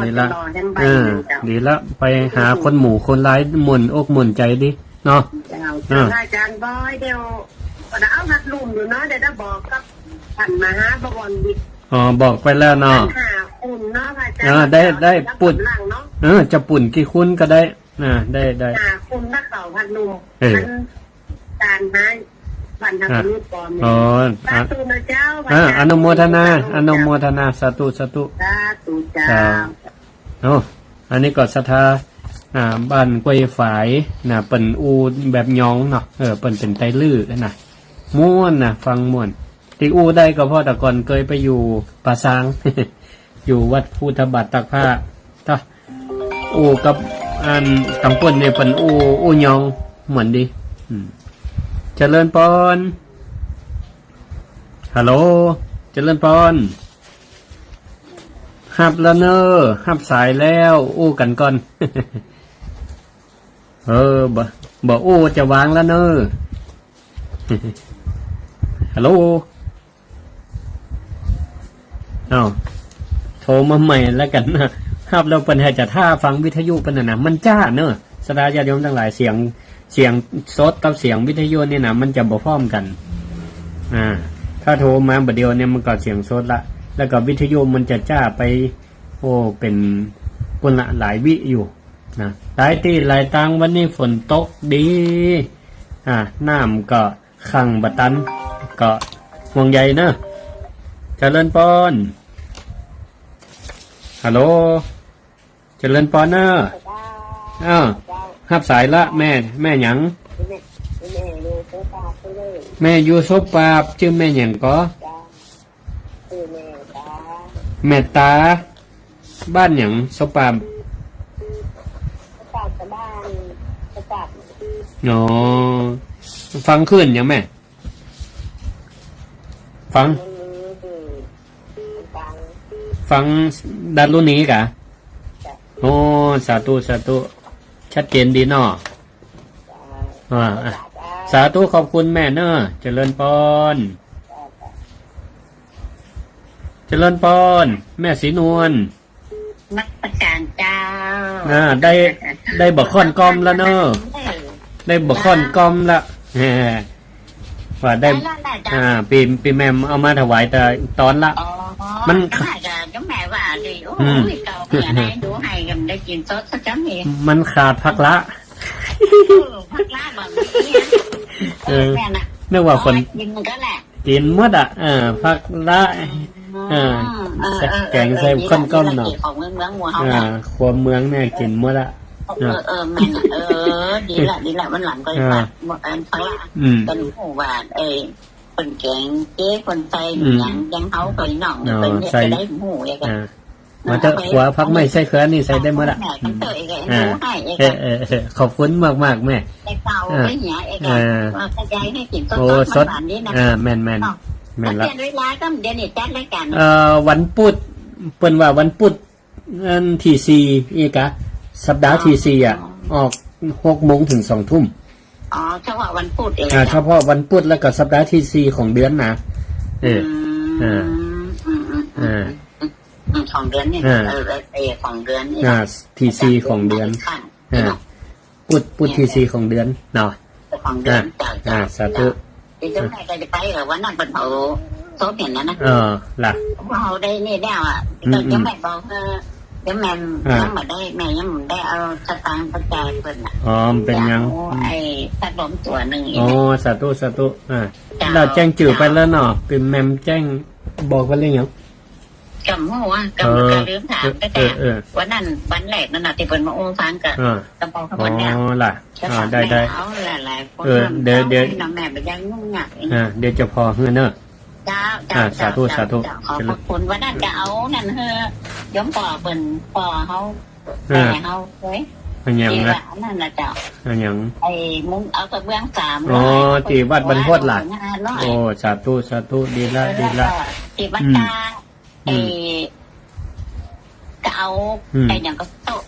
นี่ละดีละไปหาคนหมู่คนหลายหมุนอกหมุนใจดิเนาะอาจารย์บอยเดี๋ยวก็เอาหัดลุ่มอยู่เนาะเดี๋ยวจะบอกกับท่านมหาบวรดิบอกไปแล้วเนาะปุ่นเนาะอาจารย์ได้ปุ่นจะปุ่นกี่คุณก็ได้ได้คุณนักเก่าพันนุ่มการให้พันธมิตรปลอมสาธุนะเจ้าอนุโมทนาสาธุเจ้าอันนี้ก็ศรัทธาบ้านกล้วยฝายเปิ่นอูแบบยองเนาะเปิ่นเป็นไตลื้อนะม่วนฟังม่วนที่อูได้ก็เพราะแต่ก่อนเคยไปอยู่ป่าซาง อยู่วัดพุทธบาทตักผ้าถ้าอูกับอันตำป่นเนี่ยเปิ่นอูยองเหมือนดีเจริญพรฮัลโหลเจริญพรหับแล้วเนอหับสายแล้วอู้กันก่อนบ่อู้จะวางแล้วเนอฮัลโหลโทรมาใหม่แล้วกันนะครับเราเป็นให้จะท่าฟังวิทยุเป็นนะมันจ้าเนอะสดาญาติโยมทั้งหลายเสียงสดกับเสียงวิทยุนี่นะมันจะบ่พร้อมกัน ถ้าโทรมาบัดเดียวเนี่ยมันก็เสียงสดละแล้วก็วิทยุมันจะจ้าไปโอ้เป็นคนละหลายวิอยู่นะหลายที่หลายตังวันนี้ฝนตกดีน้ำก็ขังบัตันก็ห่วงใยเนอะเจริญปอนฮัลโหลเจริญปอนเนอะรับสายละแม่หยังแม่อยู่ซบปาบชื่อแม่หยังก็แม่ตาบ้านหยังซบปาบอ๋อฟังขึ้นยังแม่ฟังดัดรุ่นนี้กะโอ้สาธุชัดเจนดีเนาะสาธุขอบคุณแม่เนอะเจริญปอนแม่สีนวล นักประจานเจ้าได้บักค่อนกอมแล้วเนอะได้บักค่อนกอมละว่าได้ปีแม่เอามาถวายแต่ตอนละมันก็แม่ว่าดิโอ้ยเก่าแม่ได้ดูให้กันได้กินซดสักจังเองมันขาดพักละพักละแบบนี้แม่น่ะนึกว่าคนกินมันก็แหละกินหมดพักละแกงใส่ข้นก้มหน่อยของเมืองหัวเฮาความเมืองเนี่ยกินหมดละแม่ดีละมันหลังก็พักหมดอันพักละกันหูหวานคนแกงเจ๊คนไทยยังเฮาก็หน่องเป็นจะได้หูอย่างกันมาเถอะหัวพักไม่ใช่เครือนี่ใส่ได้หมดละขอบคุณมากแม่เก่าไม่เหี้ยกระจายให้กินสดๆนี้นะแม่นละเวลาก็เดี๋ยวนี้จัดรายการวันพุธเปิ้นว่าวันพุธที่4อีกะสัปดาห์ที่4ออก 6:00 นถึง 2:00 นเฉพาะวันพุธเองเฉพาะวันพุธแล้วก็สัปดาห์ที่4ของเดือนนะของเดือนนี่ของเดือนนี่ที่4ของเดือนพุธที่4ของเดือนเนาะของเดือนสาธุเจ้าแม่ก็จะไปวันนั้นเป็นเขาโซเห็นนะล่ะเขาได้นี่แล้วตอนเจ้าแม่บอกเจ้าแม่ยังไม่ได้แม่ยังไม่ได้เอาสตางค์กระจายเพิ่นเป็นยังพัดลมตัวหนึ่งสาธุเราแจ้งจื่อไปแล้วเนาะเป็นแมมแจ้งบอกว่าเรื่องยังกำหัวกำกระลืมถามก็แต่วันนั้นวันแรกนั่นน่ะที่เพิ่นมาโอ้ฟังกับกำปองขบวนเนี่ยล่ะได้เอาหลายๆคนเดี๋ยวน้องแม่ไปยังงงงักเดี๋ยวจะพอเฮือเนอะสาธุขอบคุณวันนั้นจะเอานั่นเฮย้อมป่อเพิ่นป่อเฮาแต่เฮาเฮ้ยยังนะนั่นน่ะเจ้ายังมุ้งเอากระเบื้อง3ที่วัดบรรพตล่ะสาธุดีละที่วัดตาก็เอาอย่างก็โตส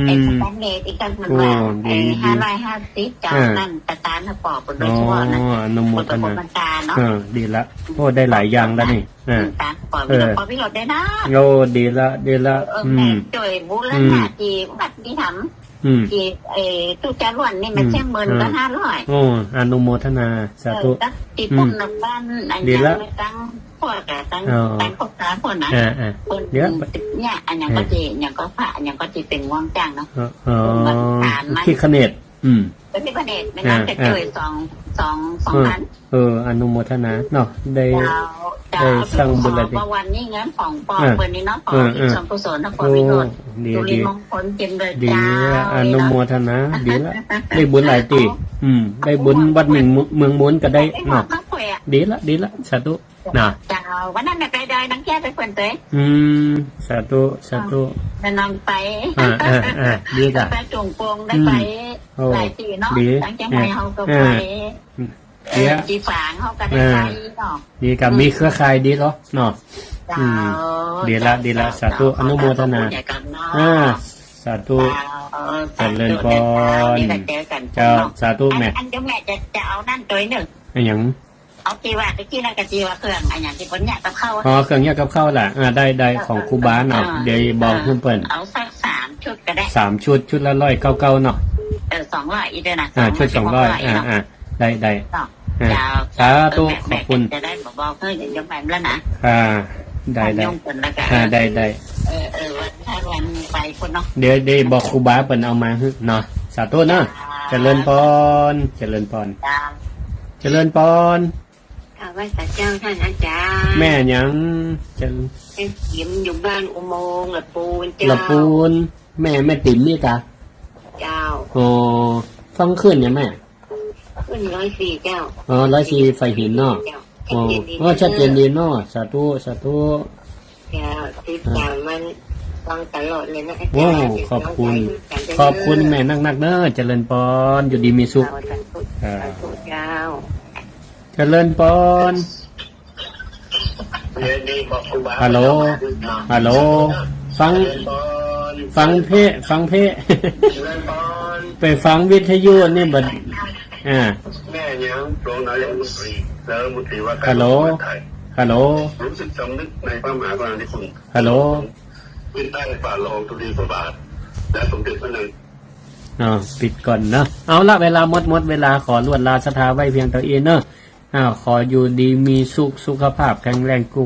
แตนเลสอีกกันมันว่า550เจ้านั่นตาตาลปอบโดยเฉพาะนะนโมทนาเนาะดีละได้หลายอย่างแล้วนี่ตาปอบพี่เราได้นะดีละช่วยบุรณะที่วัดที่ทำที่ตู้จารวนนี่มัน10,000ก็500อนุโมทนาสาธุที่ปุ่นบ้านอันนี้ตั้งพวกตั้งพวกตาคนนะคนเนี่ยอันยังก็จีอย่างก็พระอย่างก็จีเป็นว่างจังเนาะที่คเนตเป็นที่คเนตไม่น่าจะเจอ2,000อนุโมทนาเนาะได้สร้างบุญอะไรวันนี้งั้นของปอเปิดนี่เนาะปอที่สมกุศลทั้งปอวิโรจน์ดุริมงคลเต็มเลยจ้าอนุโมทนาดีละได้บุญหลายตีได้บุญวัดเมืองม้วนก็ได้เนาะดีละสาธุนะจ้าวันนั้นไปได้นังแก้ไปคนเตยสาธุจะนำไปดีจ้ะไปจงโปงได้ไปหลายตีเนาะตั้งใจไปเขาก็ไปจีฝางเขาก็ได้ไปเนาะดีกับมีเครือข่ายดีเนาะดีละสาธุอนุโมทนาสาธุเจริญพรเจ้าสาธุแม่อันเจ้าแม่จะเอานั่นตัวหนึ่งอย่างเอาจีว่าตะกี้นั่นกับจีว่าเครื่องอันอย่างที่คนเนี่ยกับเข้าเครื่องเนี่ยกับเข้าแหละได้ของครูบาเนาะเดี๋ยวบอกเพิ่นเอาสัก3 ชุดก็ได้3 ชุดละ199เนาะ200อีกด้วยนะชุด200ได้สาธุขอบคุณ บอกเพื่อนอย่างจะแบบแล้วนะ ได้ ยุ่งกันแล้วกัน ได้ วันถ้าวันไปคนเนาะ เดี๋ยวบอกครูบาเปิ่นเอามาฮึเนาะสาธุเนาะเจริญพรเจริญพร ตาม เจริญพร ข้าว่าพระเจ้าท่านอาจารย์ แม่หยังเจะ เป็นหิมอยู่บ้านอุโมงค์ละปูนเจ้า ละปูนแม่ติ๋มนี่กะ เจ้า อ๋อฟังขึ้นเนี่ยแม่ ขึ้น104เจ้า 104ไฟหินเนาะอ๋อชัดเจนดีเนาะสาธุ เจ้าติดตามมันฟังตลอดเลยนะอาจารย์ โอ้ขอบคุณแม่นักๆเด้อเจริญพรอยู่ดีมีสุข เจ้า เจริญพรฮัลโหลฟังเพไปฟังวิทยุนี่บัดแม่ยังรองนายกรัฐมนตรีและรัฐมนตรีว่าการ ฮัลโหล รู้สึกสำนึกในพระมหากรุณาธิคุณ ฮัลโหล ขึ้นใต้ฝ่าละอองธุลีพระบาทและสมเด็จพระนาง ปิดก่อนเนาะเอาละเวลาหมดเวลาขอลวดลาสถาไว้เพียงเท่านี้เนาะขออยู่ดีมีสุขภาพแข็งแรงคู่